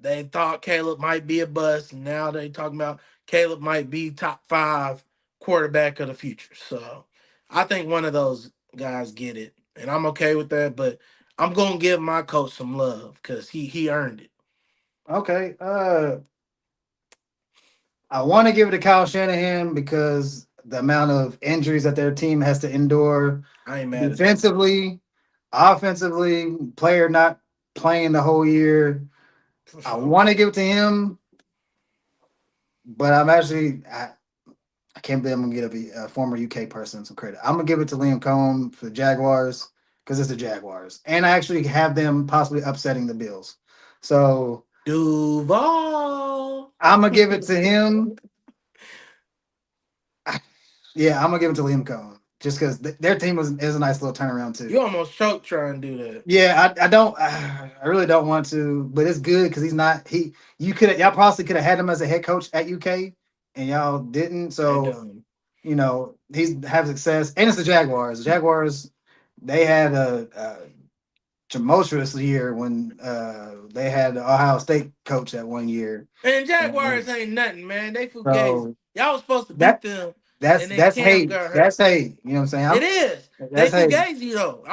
They thought Caleb might be a bust. And now they talking about Caleb might be top five quarterback of the future. So I think one of those guys get it, and I'm okay with that. But I'm gonna give my coach some love because he earned it. Okay. I want to give it to Kyle Shanahan because the amount of injuries that their team has to endure I ain't mad at that. defensively, offensively, player not playing the whole year. For I sure. want to give it to him, but I can't believe I'm gonna give a former UK person some credit. I'm gonna give it to Liam Cohen for the Jaguars because it's the Jaguars, and I actually have them possibly upsetting the Bills. So Duval. I'm gonna give it to him. Yeah, I'm gonna give it to Liam Cohen just because their team is a nice little turnaround You too. almost choked trying to do that. Yeah, I don't I really don't want to, but it's good because he's not he. You could y'all possibly could have had him as a head coach at UK, and y'all didn't. I So don't. he's have success, and it's the Jaguars. The Jaguars they had a tumultuous year when they had the Ohio State coach that one year. And And Jaguars ain't nothing, man. They fugazi. so Y'all was supposed to beat that them, that's and then that's Cam hate. got hurt. That's hate. You know what I'm saying? It is. They That's hate. fugazi though.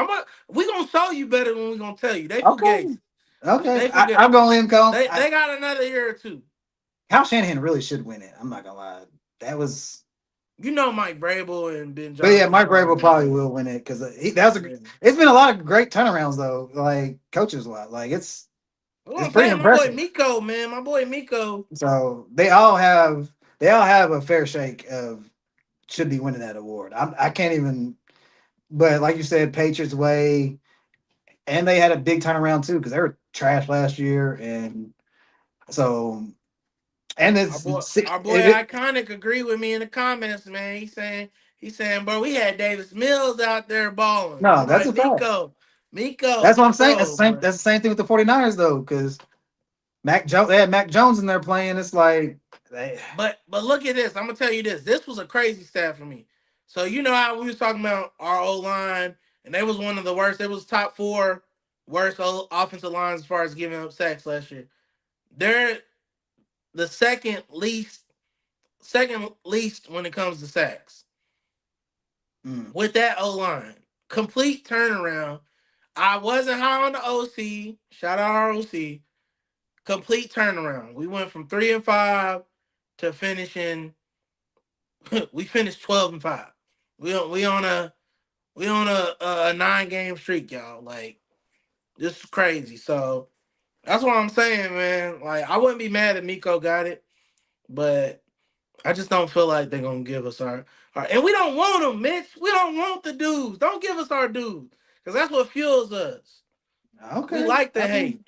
We gonna show you better than we gonna tell you. They Okay. fugazi. Okay. They forget. I'm going to Liam They got another year or two. Kyle Shanahan really should win it. I'm not gonna lie. That was, You know Mike Vrabel and Ben but yeah, Johnson Mike probably Vrabel gonna probably win will win it because that was a. it. It's been a lot of great turnarounds though, like coaches wise. Like What it's I'm pretty saying, my boy impressive. Miko, man, my boy Miko. So they all have a fair shake of should be winning that award. I can't even. But like you said, Patriots way, and they had a big turnaround too because they were trash last year, and so and Our it's boy, our boy Iconic agree with me in the comments, man. He's saying, bro, we had Davis Mills out there balling. no, I'm that's a like, fact. Miko, That's what I'm let's saying. That's go, the same. bro. That's the same thing with the 49ers though, because Mac Jones. They had Mac Jones in there playing. It's like they, But look at this. I'm gonna tell you this. This was a crazy stat for me. So you know how we was talking about our O line, and they was one of the worst. It was top four worst offensive lines as far as giving up sacks last year. They're the second least when it comes to sacks mm, with that O line. Complete turnaround. I wasn't high on the OC. Shout out our OC. Complete turnaround. We went from 3-5 to finishing. We finished 12-5. We on a 9 game streak, y'all. Like this is crazy. So that's what I'm saying, man. Like I wouldn't be mad if Miko got it, but I just don't feel like they're gonna give us our. And we don't want them, Mitch. We don't want the dudes. Don't give us our dudes, because that's what fuels us. We okay. like the Okay. hate.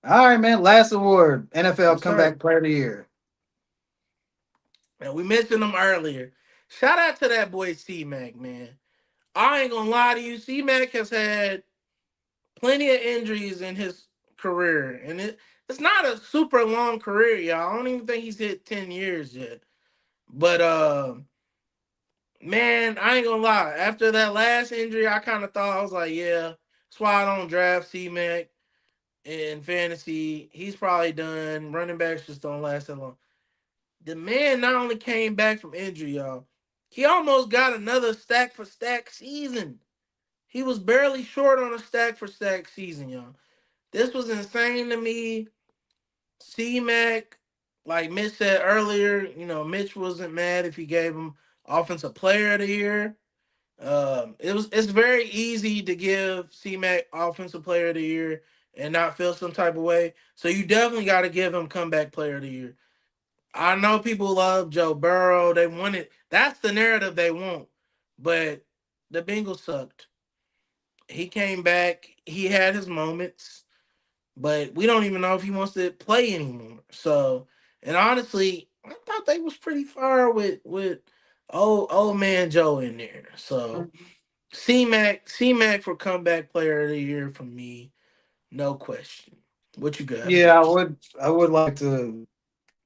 All right, man. Last award: NFL Yes, sir. Comeback Player of the Year. And we mentioned them earlier. Shout out to that boy C Mac, man. I ain't gonna lie to you. C Mac has had plenty of injuries in his career, and it's not a super long career, y'all. I don't even think he's hit 10 years yet. But man, I ain't gonna lie. After that last injury, I kind of thought I was like, yeah, that's why I don't draft C Mac in fantasy. He's probably done. Running backs just don't last that long. The man not only came back from injury, y'all, he almost got another stack for stack season. He was barely short on a stack for stack season, y'all. This was insane to me. C Mac, like Mitch said earlier, Mitch wasn't mad if he gave him offensive player of the year. It's very easy to give C Mac offensive player of the year and not feel some type of way. So you definitely got to give him comeback player of the year. I know people love Joe Burrow. They want it. That's the narrative they want. But the Bengals sucked. He came back. He had his moments, but we don't even know if he wants to play anymore. So, and honestly, I thought they was pretty far with old man Joe in there. So C Mac for comeback player of the year for me, no question. What you got? Yeah, I would like to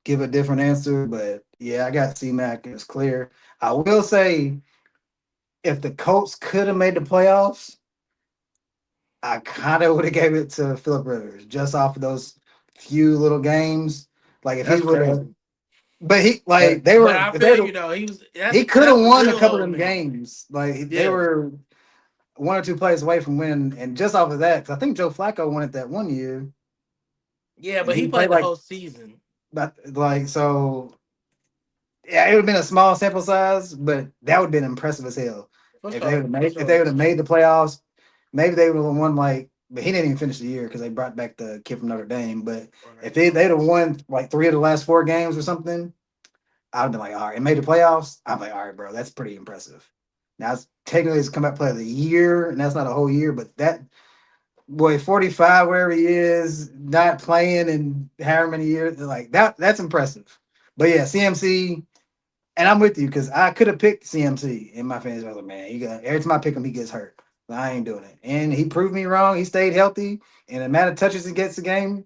give a different answer, but yeah, I got C Mac. It's clear. I will say, if the Colts could have made the playoffs, I kind of would have gave it to Philip Rivers just off of those few little games. Like if he That's would have, crazy. but he But like they but were I if they feel were, he was he could have that's a won a real couple of old them man. games. Like they Yeah. were one or two plays away from winning, and just off of that, because I think Joe Flacco won it that one year, Yeah, and but he he played played the like whole season. so. Yeah, it would have been a small sample size, but that would have been impressive as hell. For If they would sure. have For made if they sure. would have made the playoffs, maybe they would have won like. But he didn't even finish the year because they brought back the kid from Notre Dame. But if Right. they'd have won like three of the last four games or something, I'd have been like, all right, and made the playoffs. I'm like, all right, bro, that's pretty impressive. Now it's technically it's comeback player of the year, and that's not a whole year, but that boy, 45, wherever he is, not playing in however many years, like that's impressive. But yeah, CMC. And I'm with you because I could have picked CMC in my fantasy. I was like, man, you got every time I pick him, he gets hurt. But I ain't doing it. And he proved me wrong. He stayed healthy. And the amount of touches he gets a game,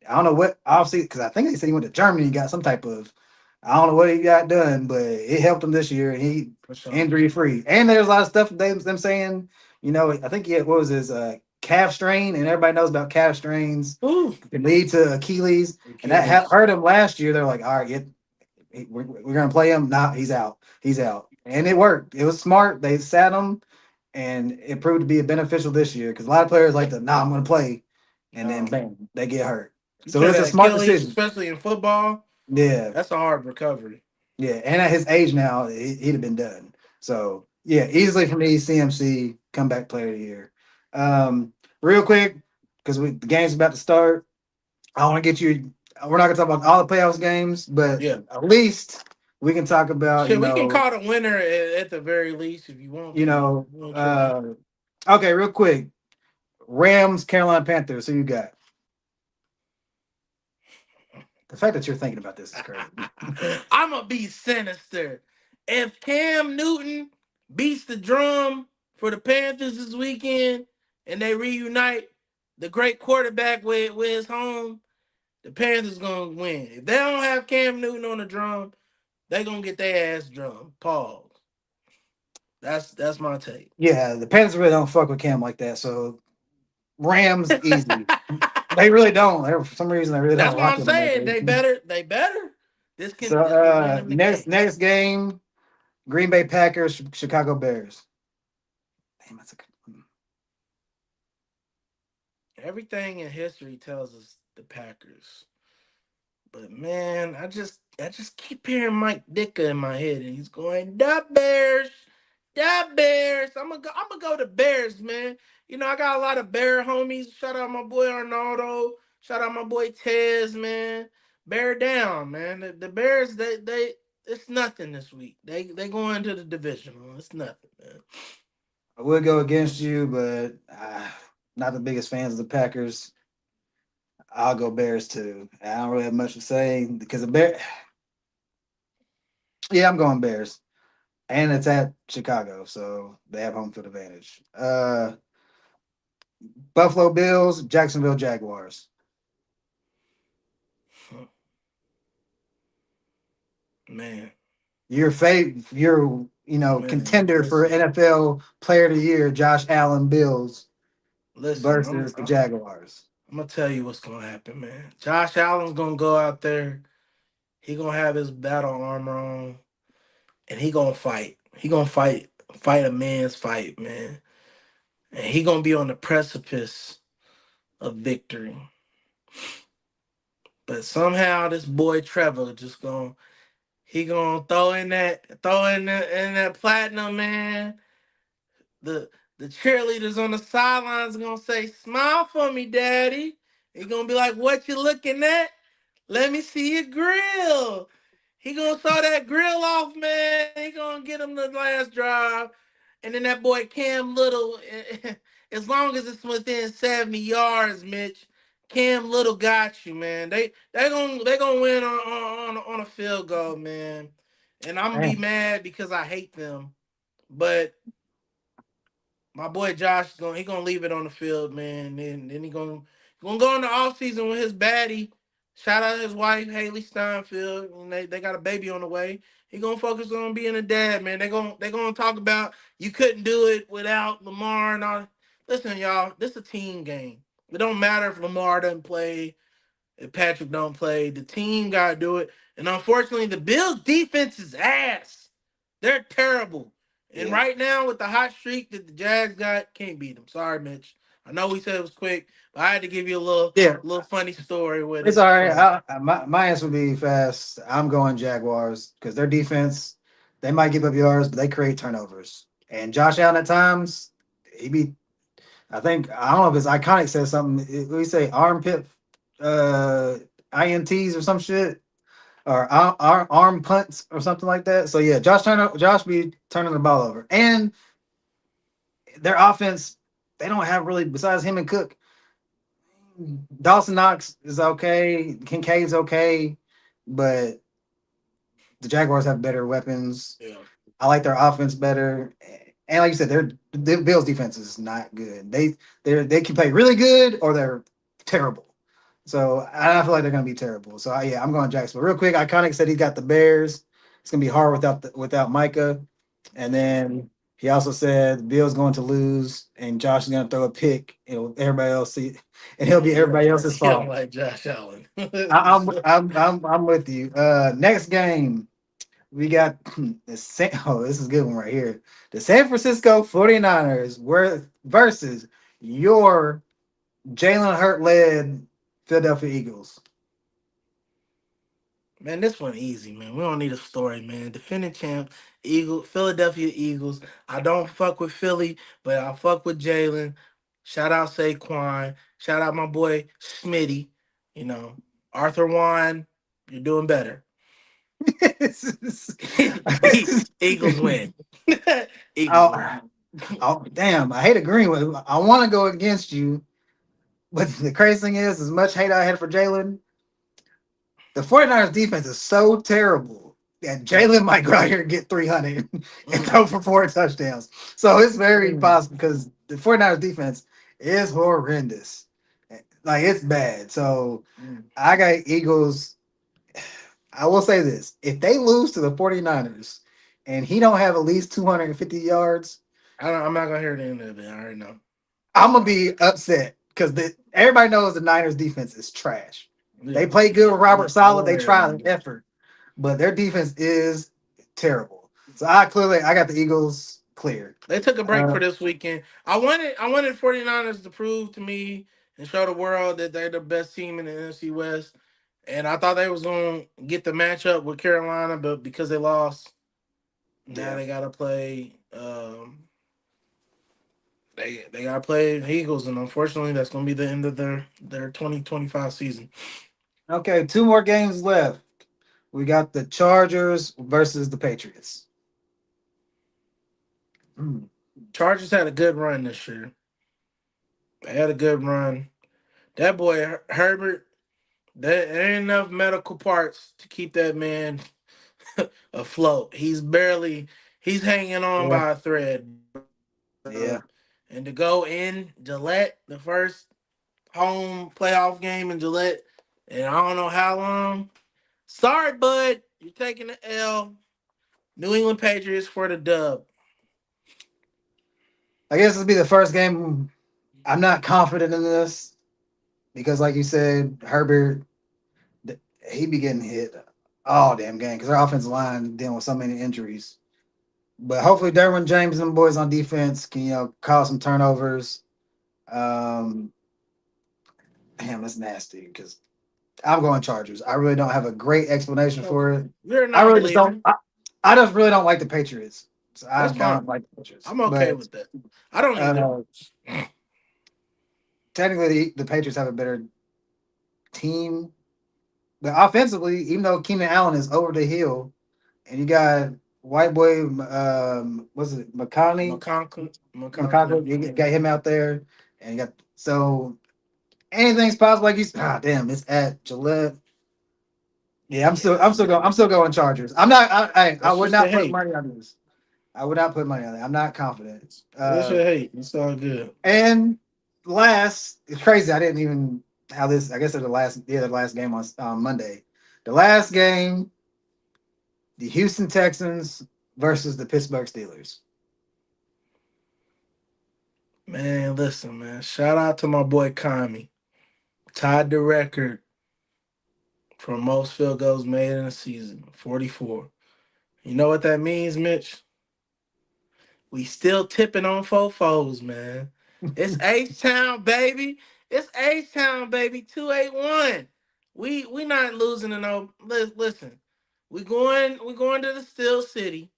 I don't know what, obviously, because I think they said he went to Germany and got some type of, I don't know what he got done, but it helped him this year. And he For sure. injury free. And there's a lot of stuff them saying, I think he had, what was his calf strain, and everybody knows about calf strains Ooh. can lead to Achilles. And that Achilles. hurt him last year. They're like, all right, we're gonna play him. Nah, he's out. He's out. And it worked. It was smart. They sat him, and it proved to be beneficial this year because a lot of players like to, nah, I'm gonna play, and then No. bam, they get hurt. You So play it's a that smart Achilles, decision. especially in football, Yeah, that's a hard recovery. yeah. And at his age now, he'd have been done. So yeah, easily for me, CMC comeback player of the year. Real quick, because the game's about to start. I want to get you. We're not gonna talk about all the playoffs games, but Yeah. at least we can talk about Shit, we can call the winner at the very least if you want you to. know. We'll try. Uh, okay, real quick. Rams, Carolina Panthers. Who you got? The fact that you're thinking about this is crazy. I'm gonna be sinister. If Cam Newton beats the drum for the Panthers this weekend and they reunite the great quarterback with his home, the Panthers gonna win. If they don't have Cam Newton on the drum, they gonna get their ass drummed. Pause. That's my take. Yeah, the Panthers really don't fuck with Cam like that. So Rams easy. They really don't. For some reason, they really That's don't why rock I'm with them like saying they that. better. They better. So This will win them the game. next game, Green Bay Packers, Chicago Bears. Damn, that's a good one. Everything in history tells us the Packers. But man, I just keep hearing Mike Dicker in my head, and he's going, "The Bears, the Bears." I'm gonna go to Bears, man. I got a lot of Bear homies. Shout out my boy Arnaldo. Shout out my boy Tez, man. Bear down, man. The Bears, it's nothing this week. They go into the divisional. It's nothing, man. I would go against you, but not the biggest fans of the Packers. I'll go Bears too. I don't really have much to say because the Bear. Yeah, I'm going Bears, and it's at Chicago, so they have home field advantage. Buffalo Bills, Jacksonville Jaguars. Man, Your man, contender for listen, NFL Player of the Year, Josh Allen Bills listen. versus the Jaguars. I'm gonna tell you what's gonna happen, man. Josh Allen's gonna go out there. He gonna have his battle armor on, and he gonna fight. He gonna fight a man's fight, man. And he gonna be on the precipice of victory. But somehow this boy Trevor just gonna he gonna throw in that platinum, man. The the cheerleaders on the sidelines gonna say, "Smile for me, daddy." He gonna be like, "What you looking at? Let me see your grill." He gonna throw that grill off, man. He gonna get him the last drive. And then that boy Cam Little, as long as it's within 70 yards, Mitch, Cam Little got you, man. They gonna win on a field goal, man. And I'm gonna be Man, mad because I hate them. But my boy Josh gonna leave it on the field, man. Then he gonna go in the offseason with his baddie. Shout out his wife Haley Steinfeld. And they got a baby on the way. He gonna focus on being a dad, man. They gonna talk about you couldn't do it without Lamar and all. Listen, y'all, this is a team game. It don't matter if Lamar doesn't play, if Patrick don't play. The team gotta do it. And unfortunately, the Bills defense is ass. They're terrible. And yeah, right now, with the hot streak that the Jags got, can't beat them. Sorry, Mitch. I know we said it was quick, but I had to give you a yeah. little funny story with It's it. all right. So My answer would be fast. I'm going Jaguars because their defense, they might give up yards, but they create turnovers. And Josh Allen at times, he be. I think I don't know if his iconic says something. We say armpit, uh, ints or some shit, or arm punts or something like that. So yeah, Josh be turning the ball over, and their offense, they don't have really besides him and Cook. Dawson Knox is okay. Kincaid's okay, but the Jaguars have better weapons. yeah, I like their offense better. And like you said, the Bills defense is not good. They can play really good or they're terrible. So I feel like they're gonna be terrible. So yeah, I'm going Jacksonville. Real quick, Iconic said he got the Bears. It's gonna be hard without Micah. And yeah. then he also said Bill's going to lose and Josh is gonna throw a pick and everybody else see and he'll be everybody else's He don't fault. like Josh Allen. I'm with you. Next game. We got this is a good one right here. The San Francisco 49ers were versus your Jalen Hurt led Philadelphia Eagles. Man, this one easy, man. We don't need a story, man. Defending champ, Philadelphia Eagles. I don't fuck with Philly, but I fuck with Jalen. Shout out Saquon. Shout out my boy Smitty. You know, Arthur Wine, you're doing better. Eagles win. Eagles win. oh, oh, damn. I hate agreeing with I want to go against you, but the crazy thing is, as much hate I had for Jalen, the 49ers defense is so terrible that Mm, Jalen might go out here and get 300 and mm, throw for 4 touchdowns. So it's very mm, possible because the 49ers defense is horrendous. Like it's bad. So mm. I got Eagles. I will say this. If they lose to the 49ers and he don't have at least 250 yards, I'm not gonna hear the end of it. I already know. I'm gonna So be upset because everybody knows the Niners defense is trash. They yeah, play good with Robert we Saleh. don't They hear the try end their of it. effort, but their defense is terrible. So I got the Eagles clear. They took a break Uh, for this weekend. I wanted 49ers to prove to me and show the world that they're the best team in the NFC West. And I thought they was gonna get the matchup with Carolina, but because they lost, now yeah. they gotta play they gotta play the Eagles, and unfortunately that's gonna be the end of their 2025 season. Okay, two more games left. We got the Chargers versus the Patriots. Mm, Chargers had a good run this year. They had a good run. That boy Herbert, there ain't enough medical parts to keep that man afloat. He's hanging on yeah, by a thread, bro. And to go in Gillette, the first home playoff game in Gillette, and I don't know how long. Sorry, bud. You're taking the L. New England Patriots for the dub. I guess this will be the first game. I'm not confident in this because, like you said, Herbert, he be getting hit all damn game because our offensive line dealing with so many injuries. But hopefully, Derwin James and the boys on defense can cause some turnovers. Um, Damn, that's nasty because I'm going Chargers. I really don't have a great explanation for Okay. it. You're a I really just don't. non-believer. I just really don't like the Patriots. So I That's fine. don't like the Patriots. I'm okay But with that. I don't either. uh, technically, the Patriots have a better team. But offensively, even though Keenan Allen is over the hill, and you got white boy, what's it, McConkey. McConkey, McConkey. you got him out there, and you got so anything's possible. Like you, damn, it's at Gillette. Yeah, Yeah. I'm still going Chargers. I'm not. I That's would just a not put hate. money on this. I would not put money on it. I'm not confident. It's a hate. It's all good. And last, it's crazy. I didn't even how this. I guess it's the last game on Monday. The last game, the Houston Texans versus the Pittsburgh Steelers. Man, listen, man. Shout out to my boy Kami. Tied the record for most field goals made in a season, 44. You know what that means, Mitch? We still tipping on fofos, man. It's H Town, baby. It's H Town, baby. 281. We not losing to no. Listen, we going to the Steel City.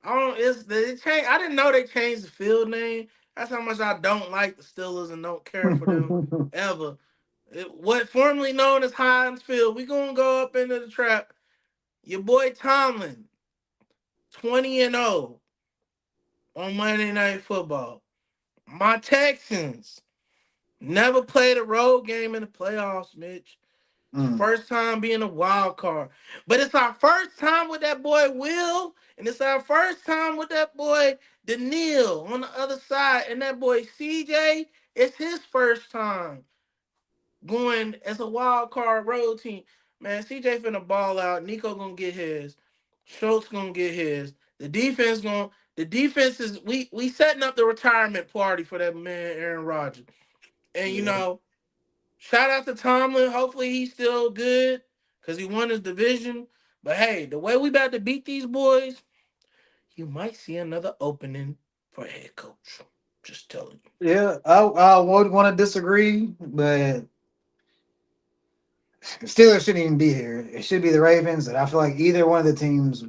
I don't. It change. I didn't know they changed the field name. That's how much I don't like the Steelers and don't care for them ever. What formerly known as Heinz Field. We gonna go up into the trap. Your boy Tomlin, 20-0 on Monday Night Football. My Texans never played a road game in the playoffs, Mitch. It's Mm, first time being a wild card. But it's our first time with that boy Will, and it's our first time with that boy Daniil on the other side. And that boy CJ, it's his first time going as a wild card road team. Man, CJ finna ball out. Nico gonna get his. Schultz gonna get his. The defense is we setting up the retirement party for that man Aaron Rodgers. And yeah, shout out to Tomlin. Hopefully he's still good because he won his division. But hey, the way we about to beat these boys, you might see another opening for head coach. Just telling you. yeah. I would want to disagree, but the Steelers shouldn't even be here. It should be the Ravens, and I feel like either one of the teams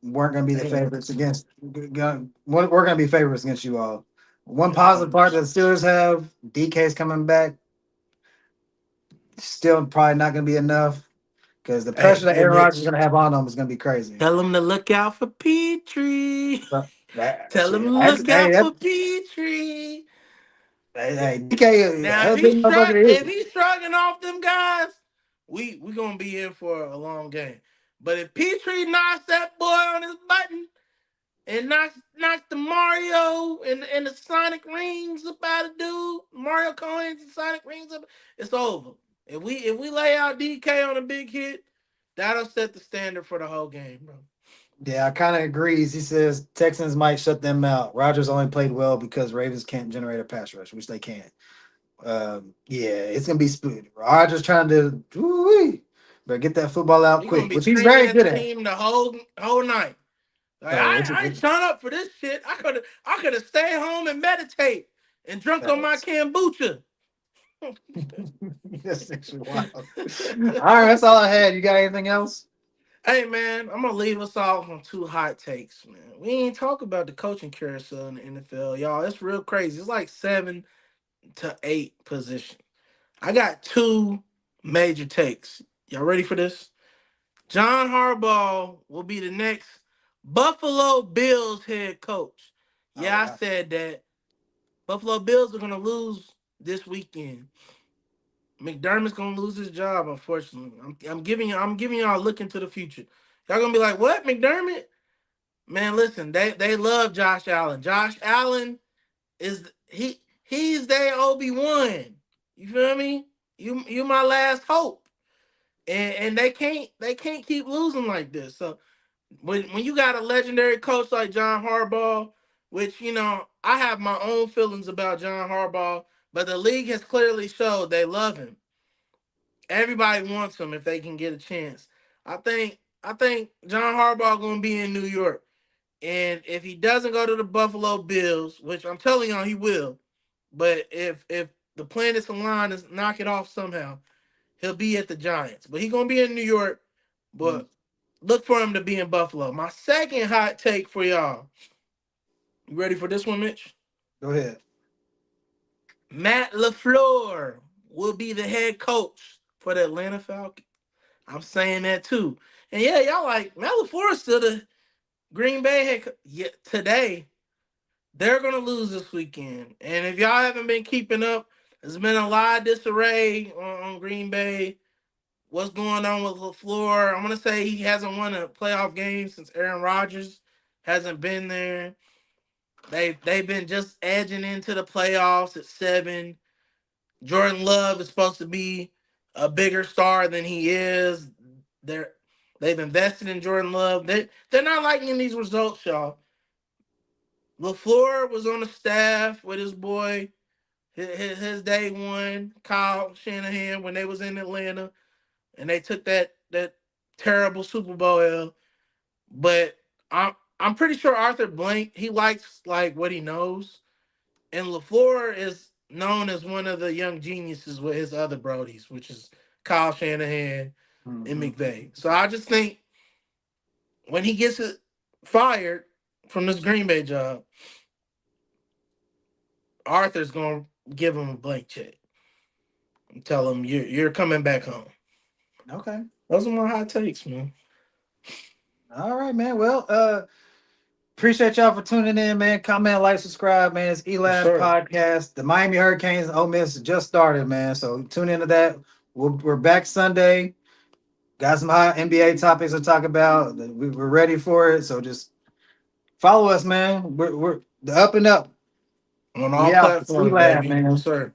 weren't going to be the Damn. favorites against. We're going to be favorites against you all. One Damn. positive part that the Steelers have, DK's coming back. Still, probably not going to be enough because the pressure that Hey, Aaron Rodgers is Mitch. going to have on them is going to be crazy. Tell him to look out for Petrie. So, that Tell him shit. to look Hey, out for Petrie. DK, Now, a big motherfucker if is. he's shrugging off them guys, we gonna be in for a long game. But if Petrie knocks that boy on his button and knocks the Mario and the Sonic rings up out of dude, Mario coins and Sonic rings up, it's over. If we lay out DK on a big hit, that'll set the standard for the whole game, bro. Yeah, I kind of agrees. He says Texans might shut them out. Rodgers only played well because Ravens can't generate a pass rush, which they can't. Yeah, it's gonna be spooky. Rodgers trying to, woo-wee, but get that football out He gonna quick, be which he's screaming very at the good at. team the whole night. Like So I ain't showing up for this shit. I could have stayed home and meditate and drunk on my that's, kombucha. that's actually wild. All right, that's all I had. You got anything else? Hey man, I'm gonna leave us off on two hot takes, man. We ain't talk about the coaching carousel in the NFL, y'all. It's real crazy. It's like 7 to 8 positions. I got two major takes. Y'all ready for this? Jon Harbaugh will be the next Buffalo Bills head coach. Oh Yeah, I wow. said that. Buffalo Bills are gonna lose this weekend. McDermott's gonna lose his job, unfortunately. I'm giving y'all a look into the future. Y'all gonna be like, what, McDermott? Man, listen, they love Josh Allen. Josh Allen he's their Obi-Wan. You feel me? You my last hope. and they can't keep losing like this. So when you got a legendary coach like John Harbaugh, which I have my own feelings about John Harbaugh, but the league has clearly showed they love him. Everybody wants him if they can get a chance. I think John Harbaugh gonna be in New York, and if he doesn't go to the Buffalo Bills, which I'm telling y'all he will, but if the planets align and knock it off somehow, he'll be at the Giants. But he's gonna be in New York. Mhm. But look for him to be in Buffalo. My second hot take for y'all. You ready for this one, Mitch? Go ahead. Matt LaFleur will be the head coach for the Atlanta Falcons. I'm saying that too. And yeah, y'all like Matt LaFleur is still the Green Bay head coach. Yeah, today they're gonna lose this weekend. And if y'all haven't been keeping up, there's been a lot of disarray on Green Bay. What's going on with LaFleur? I'm gonna say he hasn't won a playoff game since Aaron Rodgers hasn't been there. They've been just edging into the playoffs at 7. Jordan Love is supposed to be a bigger star than he is. They're they've invested in Jordan Love. They're not liking these results, y'all. LaFleur was on the staff with his boy, his day one, Kyle Shanahan, when they was in Atlanta, and they took that terrible Super Bowl L. But I'm pretty sure Arthur Blank, he likes like what he knows, and LaFleur is known as one of the young geniuses with his other Brodies, which is Kyle Shanahan and Mhm. McVay. So I just think when he gets it fired from this Green Bay job, Arthur's gonna give him a blank check and tell him you're coming back home. Okay. Those are my hot takes, man. All right, man. Well, appreciate y'all for tuning in, man. Comment, like, subscribe, man. It's Yes, Elab's sir. podcast. The Miami Hurricanes and Ole Miss just started, man. So tune into that. We're back Sunday. Got some hot NBA topics to talk about. We're ready for it. So just follow us, man. We're the up and up. On We all out. It's platforms, Elab, baby. Yes, man. sir.